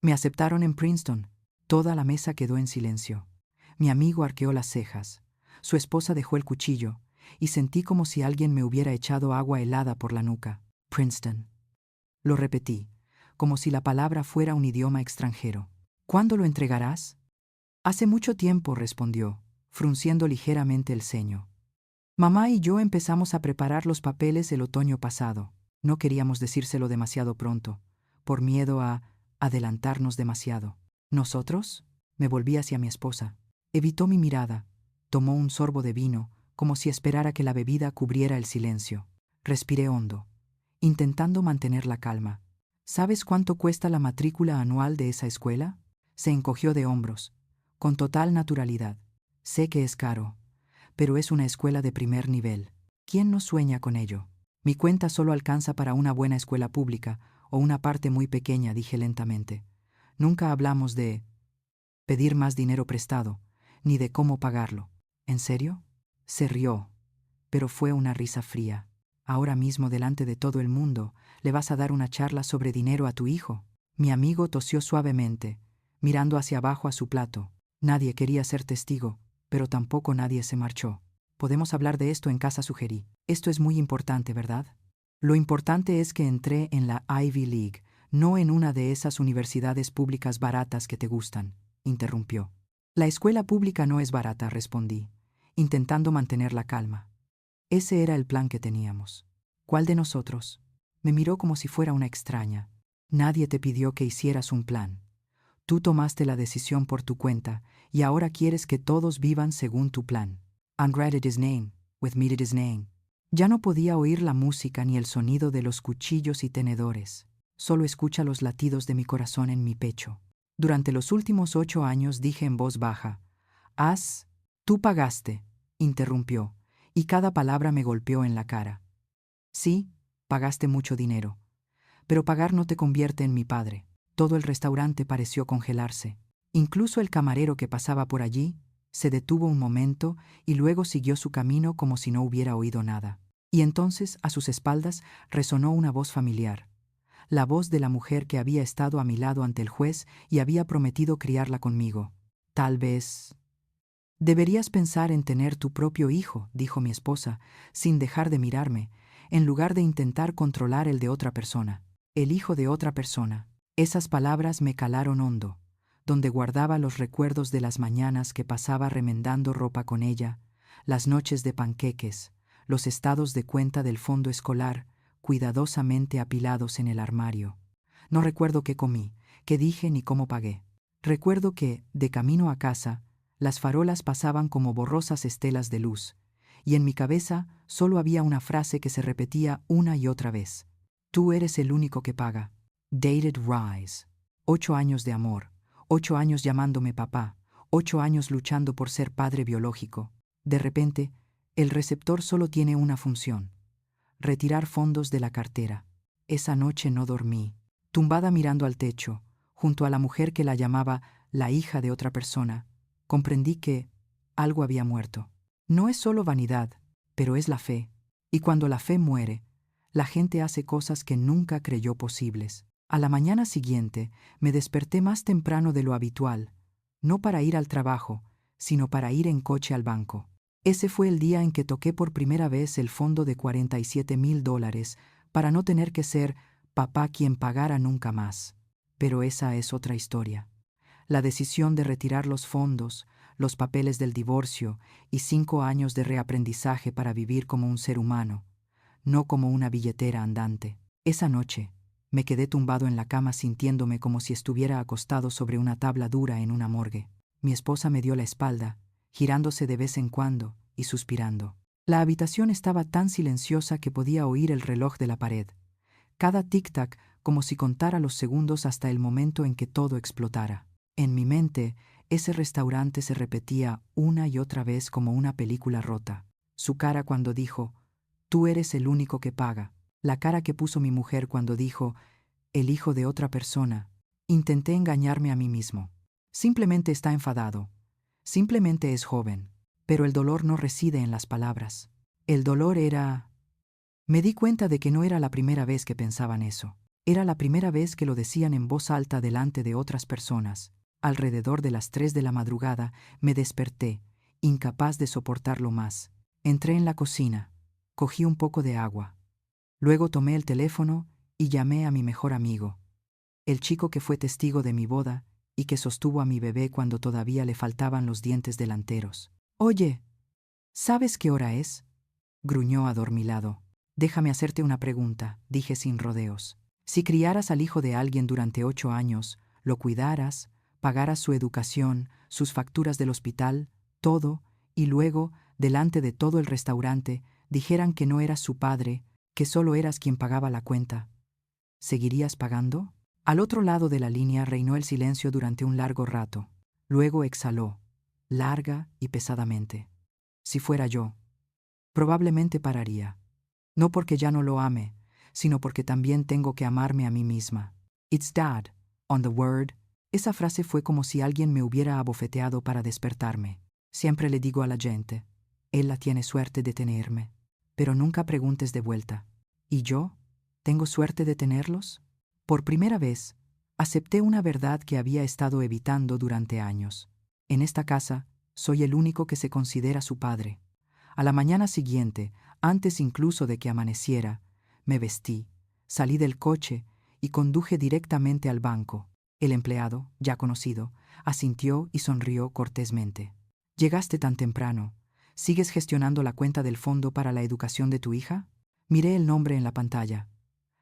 Me aceptaron en Princeton. Toda la mesa quedó en silencio. Mi amigo arqueó las cejas. Su esposa dejó el cuchillo, y sentí como si alguien me hubiera echado agua helada por la nuca. Princeton. Lo repetí, como si la palabra fuera un idioma extranjero. ¿Cuándo lo entregarás? Hace mucho tiempo, respondió, frunciendo ligeramente el ceño. Mamá y yo empezamos a preparar los papeles el otoño pasado. No queríamos decírselo demasiado pronto, por miedo a adelantarnos demasiado. ¿Nosotros? Me volví hacia mi esposa. Evitó mi mirada. Tomó un sorbo de vino, como si esperara que la bebida cubriera el silencio. Respiré hondo, intentando mantener la calma. ¿Sabes cuánto cuesta la matrícula anual de esa escuela? Se encogió de hombros, con total naturalidad. Sé que es caro, pero es una escuela de primer nivel. ¿Quién no sueña con ello? Mi cuenta solo alcanza para una buena escuela pública, o una parte muy pequeña, dije lentamente. Nunca hablamos de pedir más dinero prestado, ni de cómo pagarlo. ¿En serio? Se rió, pero fue una risa fría. Ahora mismo, delante de todo el mundo, ¿le vas a dar una charla sobre dinero a tu hijo? Mi amigo tosió suavemente, mirando hacia abajo a su plato. Nadie quería ser testigo, pero tampoco nadie se marchó. Podemos hablar de esto en casa, sugerí. Esto es muy importante, ¿verdad? Lo importante es que entré en la Ivy League, no en una de esas universidades públicas baratas que te gustan, interrumpió. La escuela pública no es barata, respondí, intentando mantener la calma. Ese era el plan que teníamos. ¿Cuál de nosotros? Me miró como si fuera una extraña. Nadie te pidió que hicieras un plan. Tú tomaste la decisión por tu cuenta y ahora quieres que todos vivan según tu plan. And read it is name, with me it is name. Ya no podía oír la música ni el sonido de los cuchillos y tenedores. Solo escucha los latidos de mi corazón en mi pecho. Durante los últimos 8 años dije en voz baja, tú pagaste, interrumpió, y cada palabra me golpeó en la cara. Sí, pagaste mucho dinero, pero pagar no te convierte en mi padre. Todo el restaurante pareció congelarse. Incluso el camarero que pasaba por allí se detuvo un momento y luego siguió su camino como si no hubiera oído nada. Y entonces, a sus espaldas, resonó una voz familiar, la voz de la mujer que había estado a mi lado ante el juez y había prometido criarla conmigo. Tal vez deberías pensar en tener tu propio hijo, dijo mi esposa, sin dejar de mirarme, en lugar de intentar controlar el de otra persona. El hijo de otra persona. Esas palabras me calaron hondo, donde guardaba los recuerdos de las mañanas que pasaba remendando ropa con ella, las noches de panqueques, los estados de cuenta del fondo escolar, cuidadosamente apilados en el armario. No recuerdo qué comí, qué dije ni cómo pagué. Recuerdo que, de camino a casa, las farolas pasaban como borrosas estelas de luz, y en mi cabeza solo había una frase que se repetía una y otra vez. Tú eres el único que paga. Dated Rise. 8 años de amor, 8 años llamándome papá, 8 años luchando por ser padre biológico. De repente, el receptor solo tiene una función: retirar fondos de la cartera. Esa noche no dormí. Tumbada mirando al techo, junto a la mujer que la llamaba la hija de otra persona, comprendí que algo había muerto. No es solo vanidad, pero es la fe. Y cuando la fe muere, la gente hace cosas que nunca creyó posibles. A la mañana siguiente me desperté más temprano de lo habitual, no para ir al trabajo, sino para ir en coche al banco. Ese fue el día en que toqué por primera vez el fondo de $47,000 para no tener que ser papá quien pagara nunca más. Pero esa es otra historia. La decisión de retirar los fondos, los papeles del divorcio y 5 años de reaprendizaje para vivir como un ser humano, no como una billetera andante. Esa noche me quedé tumbado en la cama sintiéndome como si estuviera acostado sobre una tabla dura en una morgue. Mi esposa me dio la espalda, girándose de vez en cuando y suspirando. La habitación estaba tan silenciosa que podía oír el reloj de la pared. cada tic-tac como si contara los segundos hasta el momento en que todo explotara. En mi mente, ese restaurante se repetía una y otra vez como una película rota. Su cara cuando dijo, «Tú eres el único que paga». La cara que puso mi mujer cuando dijo, «El hijo de otra persona». Intenté engañarme a mí mismo. Simplemente está enfadado. Simplemente es joven. Pero el dolor no reside en las palabras. El dolor era... Me di cuenta de que no era la primera vez que pensaban eso. Era la primera vez que lo decían en voz alta delante de otras personas. Alrededor de las 3 de la madrugada me desperté, incapaz de soportarlo más. Entré en la cocina, cogí un poco de agua. Luego tomé el teléfono y llamé a mi mejor amigo, el chico que fue testigo de mi boda y que sostuvo a mi bebé cuando todavía le faltaban los dientes delanteros. «Oye, ¿sabes qué hora es?», gruñó adormilado. «Déjame hacerte una pregunta», dije sin rodeos. «Si criaras al hijo de alguien durante 8 años, lo cuidaras, pagaras su educación, sus facturas del hospital, todo, y luego, delante de todo el restaurante, dijeran que no eras su padre, que solo eras quien pagaba la cuenta, ¿seguirías pagando?». Al otro lado de la línea reinó el silencio durante un largo rato. Luego exhaló, larga y pesadamente. «Si fuera yo, probablemente pararía. No porque ya no lo ame, sino porque también tengo que amarme a mí misma. It's Dad, on the word». Esa frase fue como si alguien me hubiera abofeteado para despertarme. Siempre le digo a la gente, «Ella tiene suerte de tenerme». Pero nunca preguntes de vuelta, ¿y yo? ¿Tengo suerte de tenerlos? Por primera vez, acepté una verdad que había estado evitando durante años. En esta casa, soy el único que se considera su padre. A la mañana siguiente, antes incluso de que amaneciera, me vestí, salí del coche y conduje directamente al banco. El empleado, ya conocido, asintió y sonrió cortésmente. «¿Llegaste tan temprano? ¿Sigues gestionando la cuenta del fondo para la educación de tu hija?». Miré el nombre en la pantalla.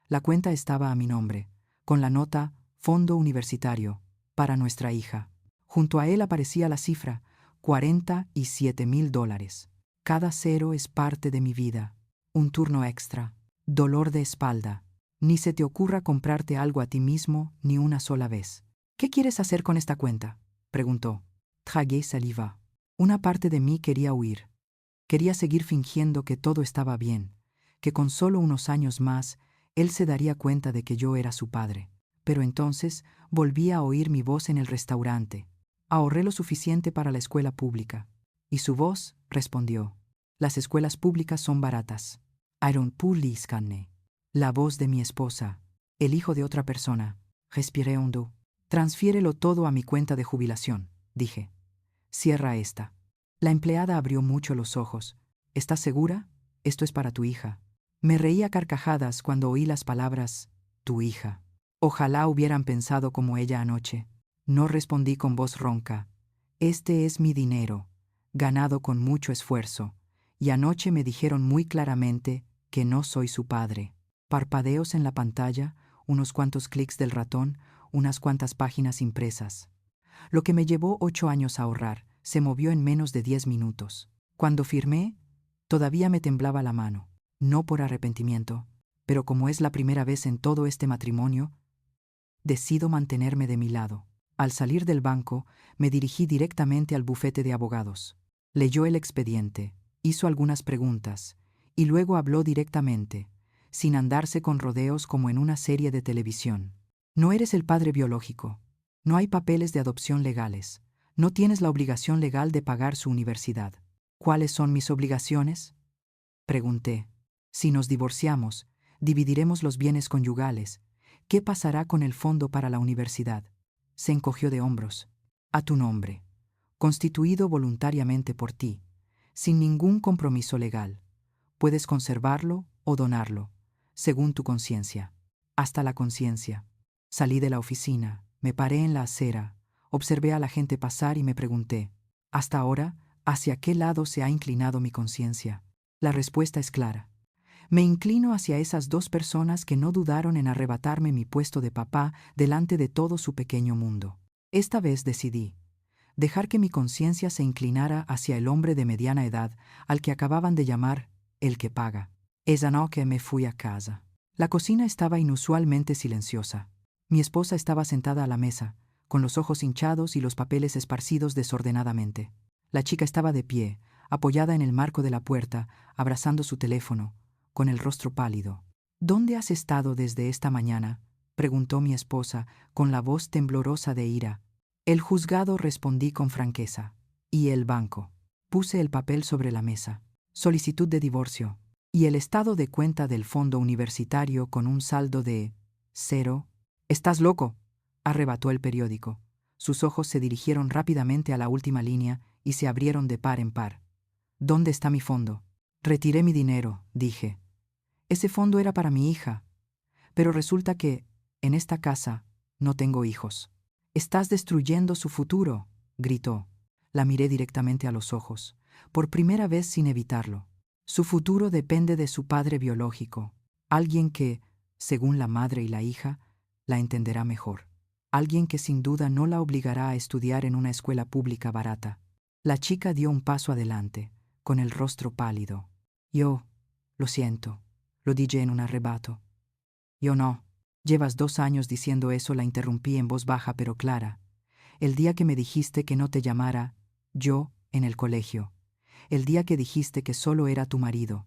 La cuenta estaba a mi nombre, con la nota «Fondo Universitario, para nuestra hija». Junto a él aparecía la cifra, $47,000. Cada cero es parte de mi vida. Un turno extra. Dolor de espalda. Ni se te ocurra comprarte algo a ti mismo ni una sola vez. «¿Qué quieres hacer con esta cuenta?», preguntó. Tragué saliva. Una parte de mí quería huir. Quería seguir fingiendo que todo estaba bien, que con solo unos años más él se daría cuenta de que yo era su padre. Pero entonces volví a oír mi voz en el restaurante. Ahorré lo suficiente para la escuela pública. Y su voz respondió, «Las escuelas públicas son baratas». «Iron Pulis Canne». La voz de mi esposa, el hijo de otra persona. Respiré hondo. «Transfiérelo todo a mi cuenta de jubilación», dije. «Cierra esta». La empleada abrió mucho los ojos. «¿Estás segura? Esto es para tu hija». Me reí a carcajadas cuando oí las palabras, «tu hija». Ojalá hubieran pensado como ella anoche. No respondí con voz ronca. «Este es mi dinero, ganado con mucho esfuerzo, y anoche me dijeron muy claramente que no soy su padre». Parpadeos en la pantalla, unos cuantos clics del ratón, unas cuantas páginas impresas. Lo que me llevó 8 años a ahorrar se movió en menos de 10 minutos. Cuando firmé, todavía me temblaba la mano, no por arrepentimiento, pero como es la primera vez en todo este matrimonio, decido mantenerme de mi lado. Al salir del banco, me dirigí directamente al bufete de abogados. Leyó el expediente, hizo algunas preguntas, y luego habló directamente, sin andarse con rodeos como en una serie de televisión. «No eres el padre biológico. No hay papeles de adopción legales. No tienes la obligación legal de pagar su universidad». «¿Cuáles son mis obligaciones?», pregunté. «Si nos divorciamos, dividiremos los bienes conyugales. ¿Qué pasará con el fondo para la universidad?». Se encogió de hombros. «A tu nombre, constituido voluntariamente por ti, sin ningún compromiso legal. Puedes conservarlo o donarlo, según tu conciencia». Hasta la conciencia. Salí de la oficina, me paré en la acera, observé a la gente pasar y me pregunté, hasta ahora, ¿hacia qué lado se ha inclinado mi conciencia? La respuesta es clara. Me inclino hacia esas 2 personas que no dudaron en arrebatarme mi puesto de papá delante de todo su pequeño mundo. Esta vez decidí dejar que mi conciencia se inclinara hacia el hombre de mediana edad al que acababan de llamar el que paga. Esa noche me fui a casa. La cocina estaba inusualmente silenciosa. Mi esposa estaba sentada a la mesa, con los ojos hinchados y los papeles esparcidos desordenadamente. La chica estaba de pie, apoyada en el marco de la puerta, abrazando su teléfono, con el rostro pálido. «¿Dónde has estado desde esta mañana?», preguntó mi esposa, con la voz temblorosa de ira. «El juzgado», respondí con franqueza. «¿Y el banco?». Puse el papel sobre la mesa. «Solicitud de divorcio. Y el estado de cuenta del fondo universitario con un saldo de 0. «¿Estás loco?», arrebató el periódico. Sus ojos se dirigieron rápidamente a la última línea y se abrieron de par en par. «¿Dónde está mi fondo?». «Retiré mi dinero», dije. «Ese fondo era para mi hija. Pero resulta que, en esta casa, no tengo hijos». «Estás destruyendo su futuro», gritó. La miré directamente a los ojos, por primera vez sin evitarlo. Su futuro depende de su padre biológico, alguien que, según la madre y la hija, la entenderá mejor. Alguien que sin duda no la obligará a estudiar en una escuela pública barata. La chica dio un paso adelante, con el rostro pálido. «Yo, lo siento», lo dije en un arrebato. «Yo no». «Llevas 2 años diciendo eso», la interrumpí en voz baja pero clara. «El día que me dijiste que no te llamara yo en el colegio. El día que dijiste que solo era tu marido.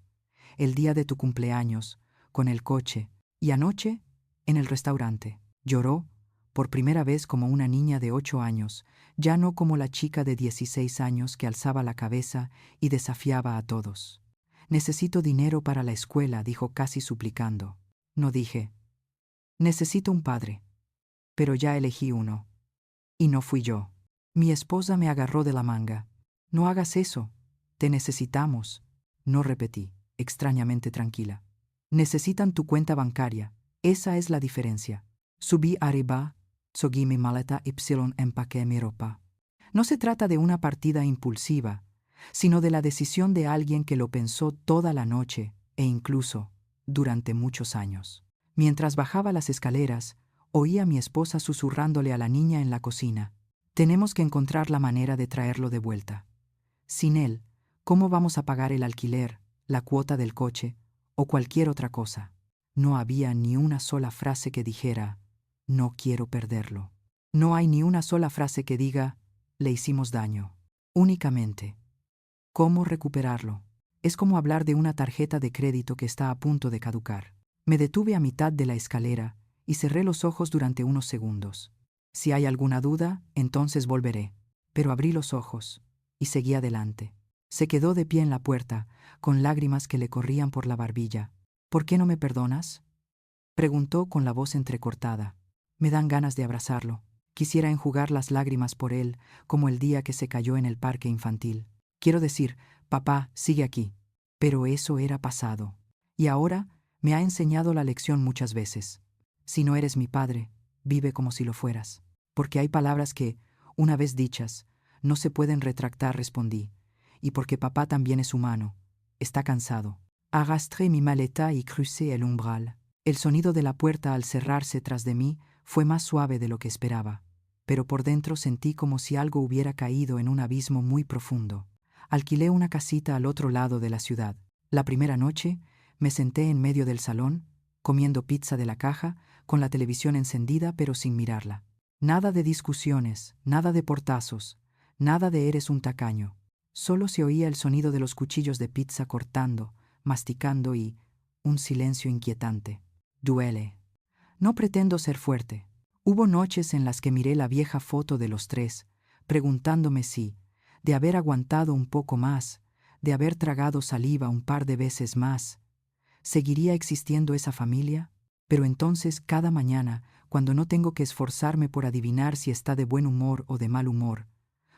El día de tu cumpleaños, con el coche. Y anoche, en el restaurante». Lloró, por primera vez como una niña de 8 años, ya no como la chica de 16 años que alzaba la cabeza y desafiaba a todos. «Necesito dinero para la escuela», dijo casi suplicando. No dije: «Necesito un padre». Pero ya elegí uno. Y no fui yo. Mi esposa me agarró de la manga. «No hagas eso. Te necesitamos». No repetí, extrañamente tranquila. «Necesitan tu cuenta bancaria. Esa es la diferencia». Subí arriba, cogí mi maleta y empaqué mi ropa. No se trata de una partida impulsiva, sino de la decisión de alguien que lo pensó toda la noche e incluso durante muchos años. Mientras bajaba las escaleras, oí a mi esposa susurrándole a la niña en la cocina: «Tenemos que encontrar la manera de traerlo de vuelta. Sin él, ¿cómo vamos a pagar el alquiler, la cuota del coche o cualquier otra cosa?». No había ni una sola frase que dijera: «No quiero perderlo». No hay ni una sola frase que diga: «Le hicimos daño». Únicamente: ¿cómo recuperarlo? Es como hablar de una tarjeta de crédito que está a punto de caducar. Me detuve a mitad de la escalera y cerré los ojos durante unos segundos. Si hay alguna duda, entonces volveré. Pero abrí los ojos y seguí adelante. Se quedó de pie en la puerta, con lágrimas que le corrían por la barbilla. «¿Por qué no me perdonas?», preguntó con la voz entrecortada. Me dan ganas de abrazarlo. Quisiera enjugar las lágrimas por él, como el día que se cayó en el parque infantil. Quiero decir: «Papá, sigue aquí». Pero eso era pasado. Y ahora me ha enseñado la lección muchas veces. Si no eres mi padre, vive como si lo fueras. Porque hay palabras que, una vez dichas, no se pueden retractar, respondí. Y porque papá también es humano. Está cansado. Arrastré mi maleta y crucé el umbral. El sonido de la puerta al cerrarse tras de mí fue más suave de lo que esperaba. Pero por dentro sentí como si algo hubiera caído en un abismo muy profundo. Alquilé una casita al otro lado de la ciudad. La primera noche me senté en medio del salón, comiendo pizza de la caja, con la televisión encendida pero sin mirarla. Nada de discusiones, nada de portazos, nada de «eres un tacaño». Solo se oía el sonido de los cuchillos de pizza cortando, masticando y un silencio inquietante. Duele. No pretendo ser fuerte. Hubo noches en las que miré la vieja foto de los tres, preguntándome si, de haber aguantado un poco más, de haber tragado saliva un par de veces más, ¿seguiría existiendo esa familia? Pero entonces, cada mañana, cuando no tengo que esforzarme por adivinar si está de buen humor o de mal humor,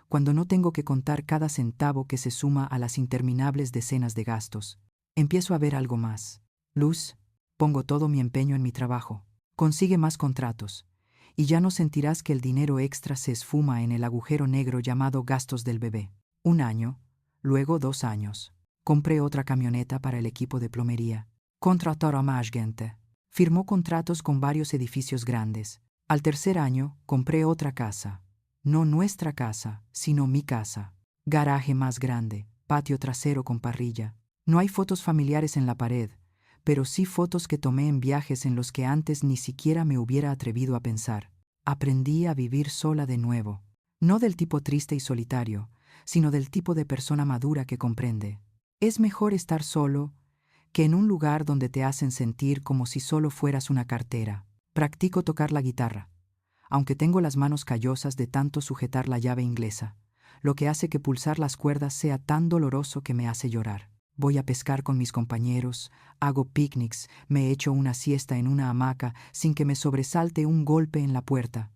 cuando no tengo que contar cada centavo que se suma a las interminables decenas de gastos, empiezo a ver algo más. Luz, pongo todo mi empeño en mi trabajo. Consigue más contratos, y ya no sentirás que el dinero extra se esfuma en el agujero negro llamado gastos del bebé. 1 año, luego 2 años. Compré otra camioneta para el equipo de plomería. Contratar a más gente. Firmó contratos con varios edificios grandes. Al 3er año, compré otra casa. No nuestra casa, sino mi casa. Garaje más grande, patio trasero con parrilla. No hay fotos familiares en la pared, pero sí fotos que tomé en viajes en los que antes ni siquiera me hubiera atrevido a pensar. Aprendí a vivir sola de nuevo, no del tipo triste y solitario, sino del tipo de persona madura que comprende. Es mejor estar solo que en un lugar donde te hacen sentir como si solo fueras una cartera. Practico tocar la guitarra, aunque tengo las manos callosas de tanto sujetar la llave inglesa, lo que hace que pulsar las cuerdas sea tan doloroso que me hace llorar. Voy a pescar con mis compañeros, hago picnics, me echo una siesta en una hamaca sin que me sobresalte un golpe en la puerta.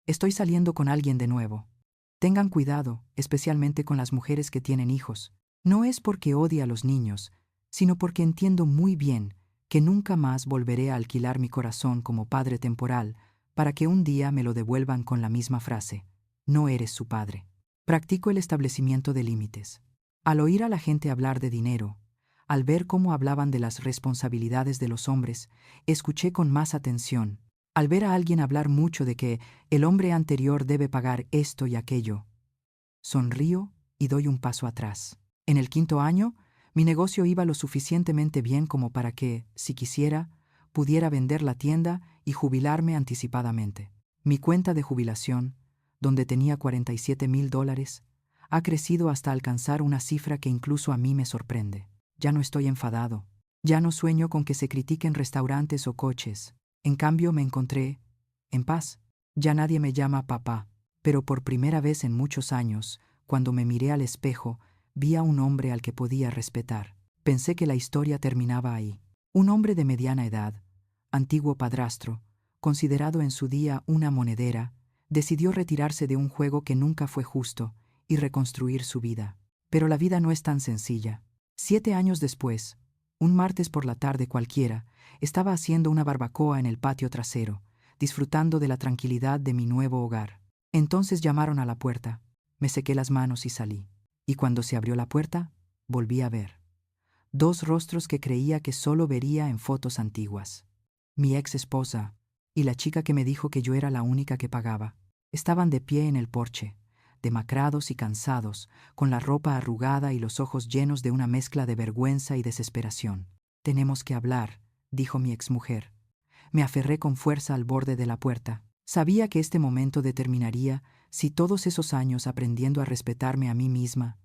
Estoy saliendo con alguien de nuevo. Tengan cuidado, especialmente con las mujeres que tienen hijos. No es porque odie a los niños, sino porque entiendo muy bien que nunca más volveré a alquilar mi corazón como padre temporal para que un día me lo devuelvan con la misma frase: no eres su padre. Practico el establecimiento de límites. Al oír a la gente hablar de dinero, al ver cómo hablaban de las responsabilidades de los hombres, escuché con más atención. Al ver a alguien hablar mucho de que el hombre anterior debe pagar esto y aquello, sonrío y doy un paso atrás. En el 5.º año, mi negocio iba lo suficientemente bien como para que, si quisiera, pudiera vender la tienda y jubilarme anticipadamente. Mi cuenta de jubilación, donde tenía $47,000, ha crecido hasta alcanzar una cifra que incluso a mí me sorprende. Ya no estoy enfadado. Ya no sueño con que se critiquen restaurantes o coches. En cambio, me encontré en paz. Ya nadie me llama papá, pero por primera vez en muchos años, cuando me miré al espejo, vi a un hombre al que podía respetar. Pensé que la historia terminaba ahí. Un hombre de mediana edad, antiguo padrastro, considerado en su día una monedera, decidió retirarse de un juego que nunca fue justo y reconstruir su vida. Pero la vida no es tan sencilla. 7 años después, un martes por la tarde cualquiera, estaba haciendo una barbacoa en el patio trasero, disfrutando de la tranquilidad de mi nuevo hogar. Entonces llamaron a la puerta. Me sequé las manos y salí. Y cuando se abrió la puerta, volví a ver 2 rostros que creía que solo vería en fotos antiguas. Mi ex esposa y la chica que me dijo que yo era la única que pagaba. Estaban de pie en el porche, demacrados y cansados, con la ropa arrugada y los ojos llenos de una mezcla de vergüenza y desesperación. Tenemos que hablar, dijo mi exmujer. Me aferré con fuerza al borde de la puerta. Sabía que este momento determinaría si todos esos años aprendiendo a respetarme a mí misma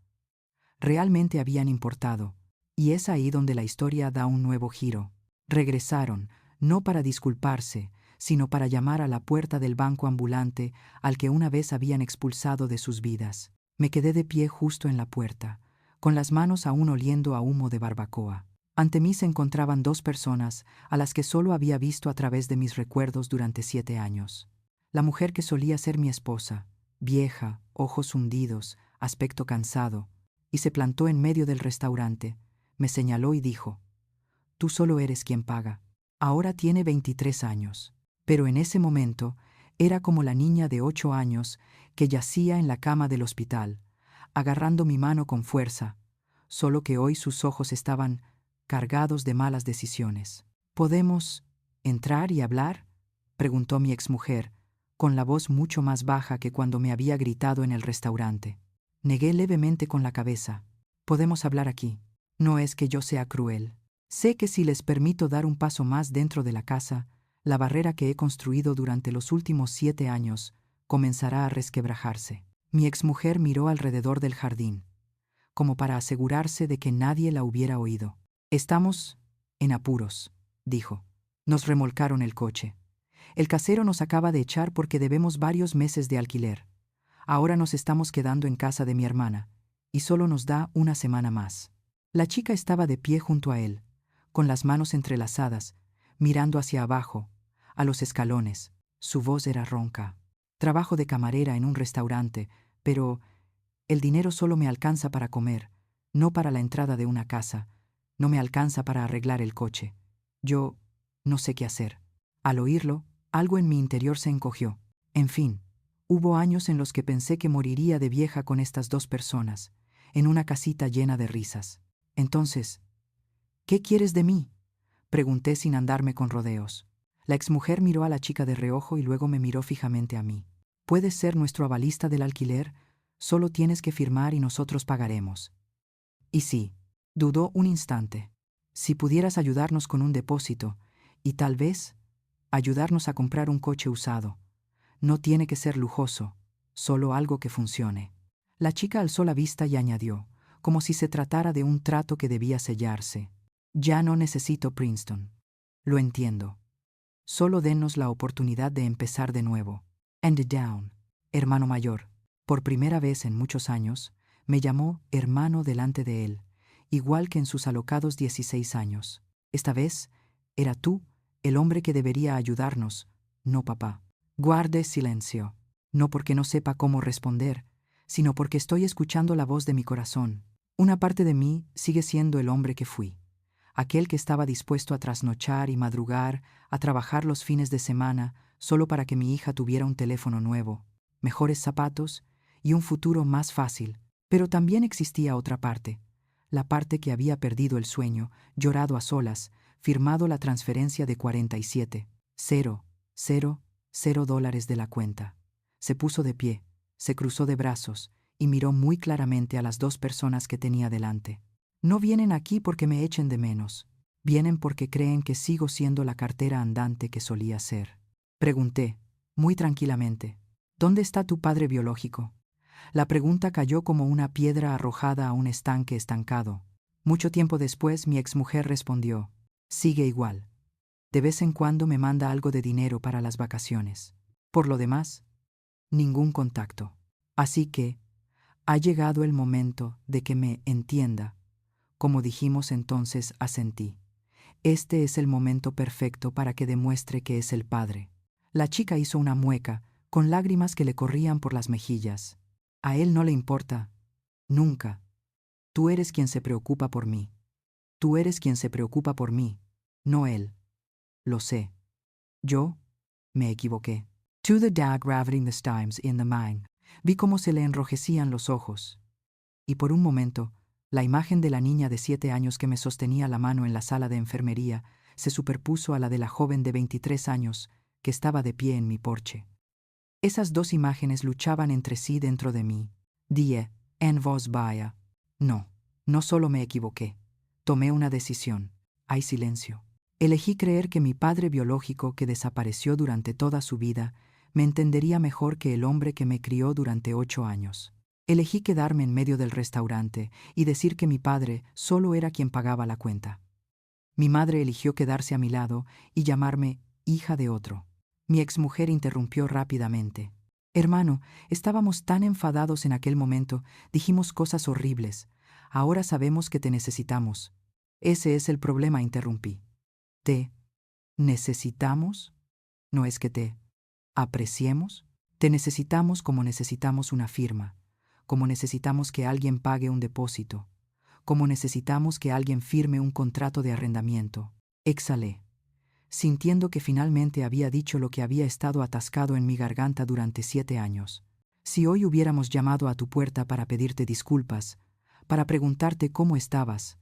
realmente habían importado, y es ahí donde la historia da un nuevo giro. Regresaron, no para disculparse, sino para llamar a la puerta del banco ambulante al que una vez habían expulsado de sus vidas. Me quedé de pie justo en la puerta, con las manos aún oliendo a humo de barbacoa. Ante mí se encontraban 2 personas a las que solo había visto a través de mis recuerdos durante 7 años. La mujer que solía ser mi esposa, vieja, ojos hundidos, aspecto cansado, y se plantó en medio del restaurante, me señaló y dijo: «Tú solo eres quien paga». Ahora tiene 23 años, pero en ese momento era como la niña de 8 años que yacía en la cama del hospital, agarrando mi mano con fuerza, solo que hoy sus ojos estaban cargados de malas decisiones. «¿Podemos entrar y hablar?», preguntó mi exmujer, con la voz mucho más baja que cuando me había gritado en el restaurante. Negué levemente con la cabeza. «Podemos hablar aquí. No es que yo sea cruel. Sé que si les permito dar un paso más dentro de la casa, la barrera que he construido durante los últimos 7 años comenzará a resquebrajarse». Mi exmujer miró alrededor del jardín, como para asegurarse de que nadie la hubiera oído. «Estamos en apuros», dijo. «Nos remolcaron el coche. El casero nos acaba de echar porque debemos varios meses de alquiler. Ahora nos estamos quedando en casa de mi hermana, y solo nos da una semana más». La chica estaba de pie junto a él, con las manos entrelazadas, mirando hacia abajo, a los escalones. Su voz era ronca. «Trabajo de camarera en un restaurante, pero el dinero solo me alcanza para comer, no para la entrada de una casa, no me alcanza para arreglar el coche. Yo no sé qué hacer». Al oírlo, algo en mi interior se encogió. En fin, hubo años en los que pensé que moriría de vieja con estas 2 personas, en una casita llena de risas. Entonces, «¿Qué quieres de mí?», pregunté sin andarme con rodeos. La exmujer miró a la chica de reojo y luego me miró fijamente a mí. «Puedes ser nuestro avalista del alquiler, solo tienes que firmar y nosotros pagaremos». Y sí, dudó un instante. Si pudieras ayudarnos con un depósito y tal vez ayudarnos a comprar un coche usado. No tiene que ser lujoso, solo algo que funcione. La chica alzó la vista y añadió, como si se tratara de un trato que debía sellarse. Ya no necesito Princeton. Lo entiendo. Solo denos la oportunidad de empezar de nuevo. And down. Hermano mayor. Por primera vez en muchos años, me llamó hermano delante de él, igual que en sus alocados 16 años. Esta vez, era tú, el hombre que debería ayudarnos, no papá. Guarde silencio. No porque no sepa cómo responder, sino porque estoy escuchando la voz de mi corazón. Una parte de mí sigue siendo el hombre que fui. Aquel que estaba dispuesto a trasnochar y madrugar, a trabajar los fines de semana, solo para que mi hija tuviera un teléfono nuevo, mejores zapatos y un futuro más fácil. Pero también existía otra parte, la parte que había perdido el sueño, llorado a solas, firmado la transferencia de 47,000 dólares de la cuenta. Se puso de pie, se cruzó de brazos y miró muy claramente a las dos personas que tenía delante. No vienen aquí porque me echen de menos. Vienen porque creen que sigo siendo la cartera andante que solía ser. Pregunté, muy tranquilamente, ¿dónde está tu padre biológico? La pregunta cayó como una piedra arrojada a un estanque estancado. Mucho tiempo después mi exmujer respondió, sigue igual. De vez en cuando me manda algo de dinero para las vacaciones. Por lo demás, ningún contacto. Así que, ha llegado el momento de que me entienda. Como dijimos entonces, asentí. Este es el momento perfecto para que demuestre que es el padre. La chica hizo una mueca, con lágrimas que le corrían por las mejillas. A él no le importa. Nunca. Tú eres quien se preocupa por mí. Tú eres quien se preocupa por mí, no él. Lo sé. Yo me equivoqué. To the dag ravening the stimes in the mind. Vi cómo se le enrojecían los ojos. Y por un momento, la imagen de la niña de 7 años que me sostenía la mano en la sala de enfermería se superpuso a la de la joven de 23 años que estaba de pie en mi porche. Esas dos imágenes luchaban entre sí dentro de mí. Dije, en voz baja, no, no solo me equivoqué. Tomé una decisión. Hay silencio. Elegí creer que mi padre biológico, que desapareció durante toda su vida, me entendería mejor que el hombre que me crió durante 8 años. Elegí quedarme en medio del restaurante y decir que mi padre solo era quien pagaba la cuenta. Mi madre eligió quedarse a mi lado y llamarme hija de otro. Mi exmujer interrumpió rápidamente. Hermano, estábamos tan enfadados en aquel momento, dijimos cosas horribles. Ahora sabemos que te necesitamos. Ese es el problema, interrumpí. ¿Te necesitamos? ¿No es que te apreciemos? Te necesitamos como necesitamos una firma, como necesitamos que alguien pague un depósito, como necesitamos que alguien firme un contrato de arrendamiento. Exhalé, sintiendo que finalmente había dicho lo que había estado atascado en mi garganta durante 7 años. Si hoy hubiéramos llamado a tu puerta para pedirte disculpas, para preguntarte cómo estabas,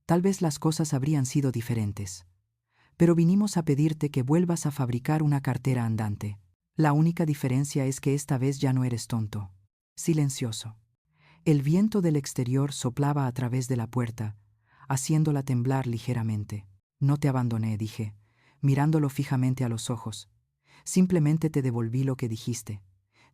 tal vez las cosas habrían sido diferentes. Pero vinimos a pedirte que vuelvas a fabricar una cartera andante. La única diferencia es que esta vez ya no eres tonto. Silencioso. El viento del exterior soplaba a través de la puerta, haciéndola temblar ligeramente. No te abandoné, dije, mirándolo fijamente a los ojos. Simplemente te devolví lo que dijiste.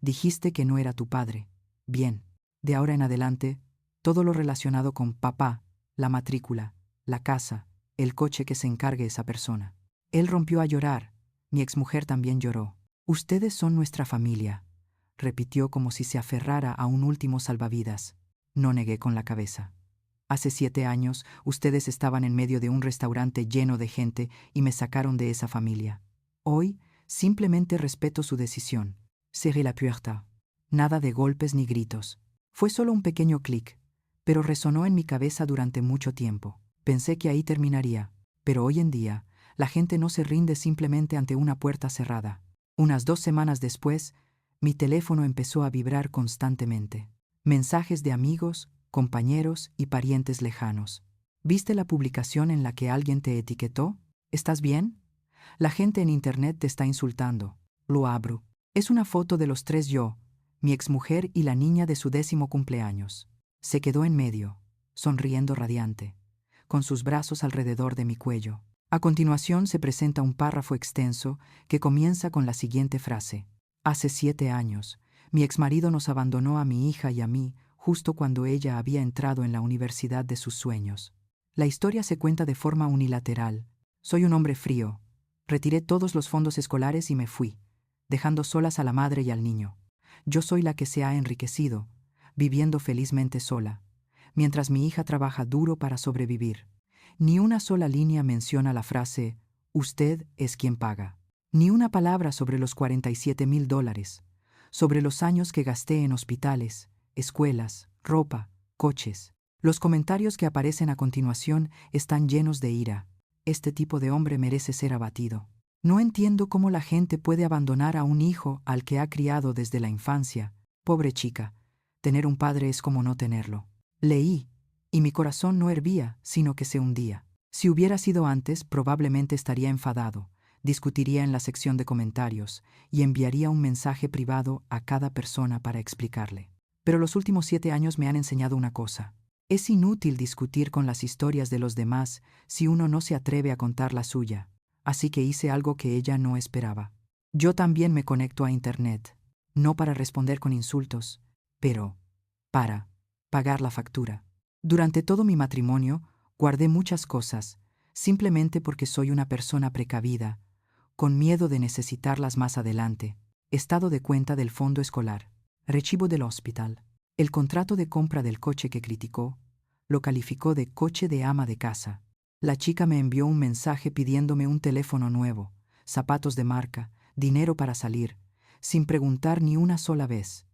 Dijiste que no era tu padre. Bien, de ahora en adelante, todo lo relacionado con papá, la matrícula, la casa, el coche que se encargue esa persona. Él rompió a llorar. Mi exmujer también lloró. Ustedes son nuestra familia, repitió como si se aferrara a un último salvavidas. No negué con la cabeza. Hace 7 años, ustedes estaban en medio de un restaurante lleno de gente y me sacaron de esa familia. Hoy, simplemente respeto su decisión. Cerré la puerta. Nada de golpes ni gritos. Fue solo un pequeño clic, pero resonó en mi cabeza durante mucho tiempo. Pensé que ahí terminaría, pero hoy en día, la gente no se rinde simplemente ante una puerta cerrada. Unas 2 semanas después, mi teléfono empezó a vibrar constantemente. Mensajes de amigos, compañeros y parientes lejanos. ¿Viste la publicación en la que alguien te etiquetó? ¿Estás bien? La gente en internet te está insultando. Lo abro. Es una foto de los 3 yo, mi exmujer y la niña de su 10º cumpleaños. Se quedó en medio, sonriendo radiante. con sus brazos alrededor de mi cuello. A continuación se presenta un párrafo extenso que comienza con la siguiente frase. Hace 7 años, mi exmarido nos abandonó a mi hija y a mí justo cuando ella había entrado en la universidad de sus sueños. La historia se cuenta de forma unilateral. Soy un hombre frío. Retiré todos los fondos escolares y me fui, dejando solas a la madre y al niño. Yo soy la que se ha enriquecido, viviendo felizmente sola, mientras mi hija trabaja duro para sobrevivir. Ni una sola línea menciona la frase, usted es quien paga. Ni una palabra sobre los $47,000, sobre los años que gasté en hospitales, escuelas, ropa, coches. Los comentarios que aparecen a continuación están llenos de ira. Este tipo de hombre merece ser abatido. No entiendo cómo la gente puede abandonar a un hijo al que ha criado desde la infancia. Pobre chica, tener un padre es como no tenerlo. Leí, y mi corazón no hervía, sino que se hundía. Si hubiera sido antes, probablemente estaría enfadado, discutiría en la sección de comentarios y enviaría un mensaje privado a cada persona para explicarle. Pero los últimos 7 años me han enseñado una cosa. Es inútil discutir con las historias de los demás si uno no se atreve a contar la suya. Así que hice algo que ella no esperaba. Yo también me conecto a Internet, no para responder con insultos, pero para pagar la factura. Durante todo mi matrimonio, guardé muchas cosas, simplemente porque soy una persona precavida, con miedo de necesitarlas más adelante. Estado de cuenta del fondo escolar, archivo del hospital. El contrato de compra del coche que criticó, lo calificó de coche de ama de casa. La chica me envió un mensaje pidiéndome un teléfono nuevo, zapatos de marca, dinero para salir, sin preguntar ni una sola vez.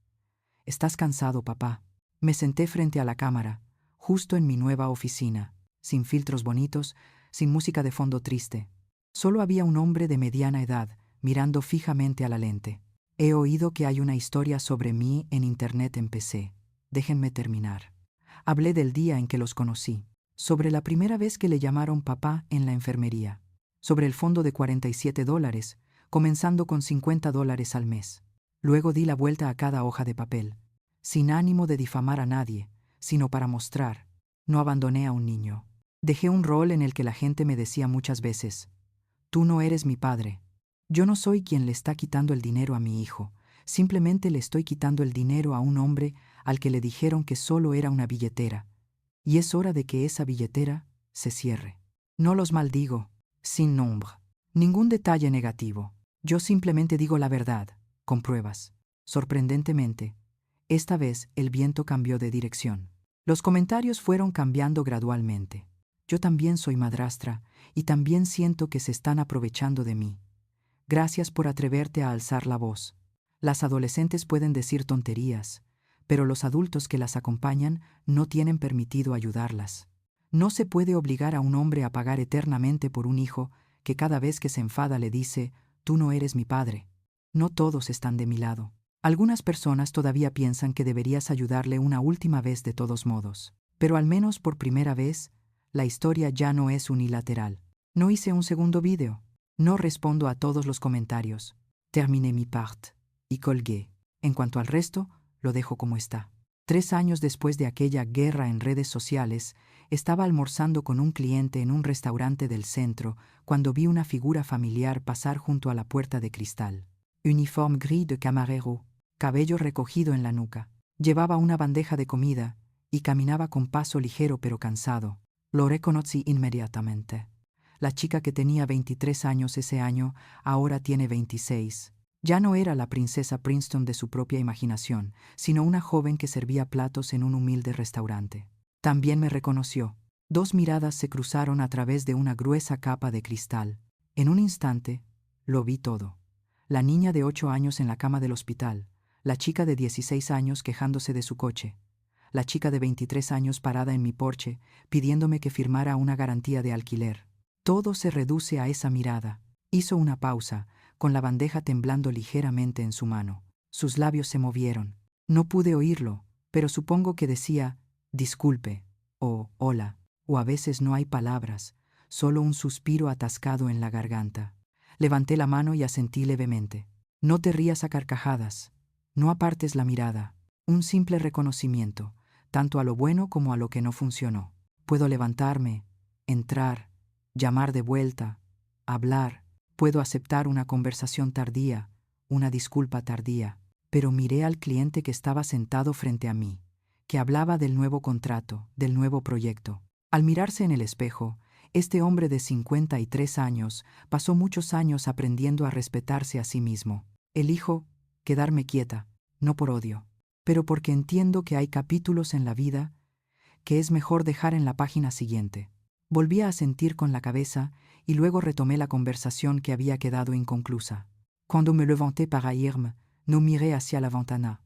¿Estás cansado, papá? Me senté frente a la cámara, justo en mi nueva oficina, sin filtros bonitos, sin música de fondo triste. Solo había un hombre de mediana edad, mirando fijamente a la lente. He oído que hay una historia sobre mí en Internet en PC. Déjenme terminar. Hablé del día en que los conocí, sobre la primera vez que le llamaron papá en la enfermería, sobre el fondo de $47, comenzando con $50 al mes. Luego di la vuelta a cada hoja de papel, sin ánimo de difamar a nadie, sino para mostrar. No abandoné a un niño. Dejé un rol en el que la gente me decía muchas veces, tú no eres mi padre. Yo no soy quien le está quitando el dinero a mi hijo, simplemente le estoy quitando el dinero a un hombre al que le dijeron que solo era una billetera, y es hora de que esa billetera se cierre. No los maldigo, sin nombre, ningún detalle negativo. Yo simplemente digo la verdad, con pruebas. Sorprendentemente, esta vez el viento cambió de dirección. Los comentarios fueron cambiando gradualmente. Yo también soy madrastra y también siento que se están aprovechando de mí. Gracias por atreverte a alzar la voz. Las adolescentes pueden decir tonterías, pero los adultos que las acompañan no tienen permitido ayudarlas. No se puede obligar a un hombre a pagar eternamente por un hijo que cada vez que se enfada le dice, tú no eres mi padre. No todos están de mi lado. Algunas personas todavía piensan que deberías ayudarle una última vez de todos modos. Pero al menos por primera vez, la historia ya no es unilateral. No hice un segundo vídeo. No respondo a todos los comentarios. Terminé mi part y colgué. En cuanto al resto, lo dejo como está. 3 años después de aquella guerra en redes sociales, estaba almorzando con un cliente en un restaurante del centro cuando vi una figura familiar pasar junto a la puerta de cristal. Uniforme gris de camarero, cabello recogido en la nuca. Llevaba una bandeja de comida y caminaba con paso ligero pero cansado. Lo reconocí inmediatamente. La chica que tenía 23 años ese año ahora tiene 26. Ya no era la princesa Princeton de su propia imaginación, sino una joven que servía platos en un humilde restaurante. También me reconoció. 2 miradas se cruzaron a través de una gruesa capa de cristal. En un instante, lo vi todo. La niña de 8 años en la cama del hospital, la chica de 16 años quejándose de su coche, la chica de 23 años parada en mi porche, pidiéndome que firmara una garantía de alquiler. Todo se reduce a esa mirada. Hizo una pausa, con la bandeja temblando ligeramente en su mano. Sus labios se movieron. No pude oírlo, pero supongo que decía, disculpe, o hola, o a veces no hay palabras, solo un suspiro atascado en la garganta. Levanté la mano y asentí levemente. No te rías a carcajadas. No apartes la mirada. Un simple reconocimiento, tanto a lo bueno como a lo que no funcionó. Puedo levantarme, entrar, llamar de vuelta, hablar. Puedo aceptar una conversación tardía, una disculpa tardía, pero miré al cliente que estaba sentado frente a mí, que hablaba del nuevo contrato, del nuevo proyecto. Al mirarse en el espejo, este hombre de 53 años pasó muchos años aprendiendo a respetarse a sí mismo. Elijo quedarme quieta, no por odio, pero porque entiendo que hay capítulos en la vida que es mejor dejar en la página siguiente. Volví a asentir con la cabeza y luego retomé la conversación que había quedado inconclusa. Cuando me levanté para irme, no miré hacia la ventana.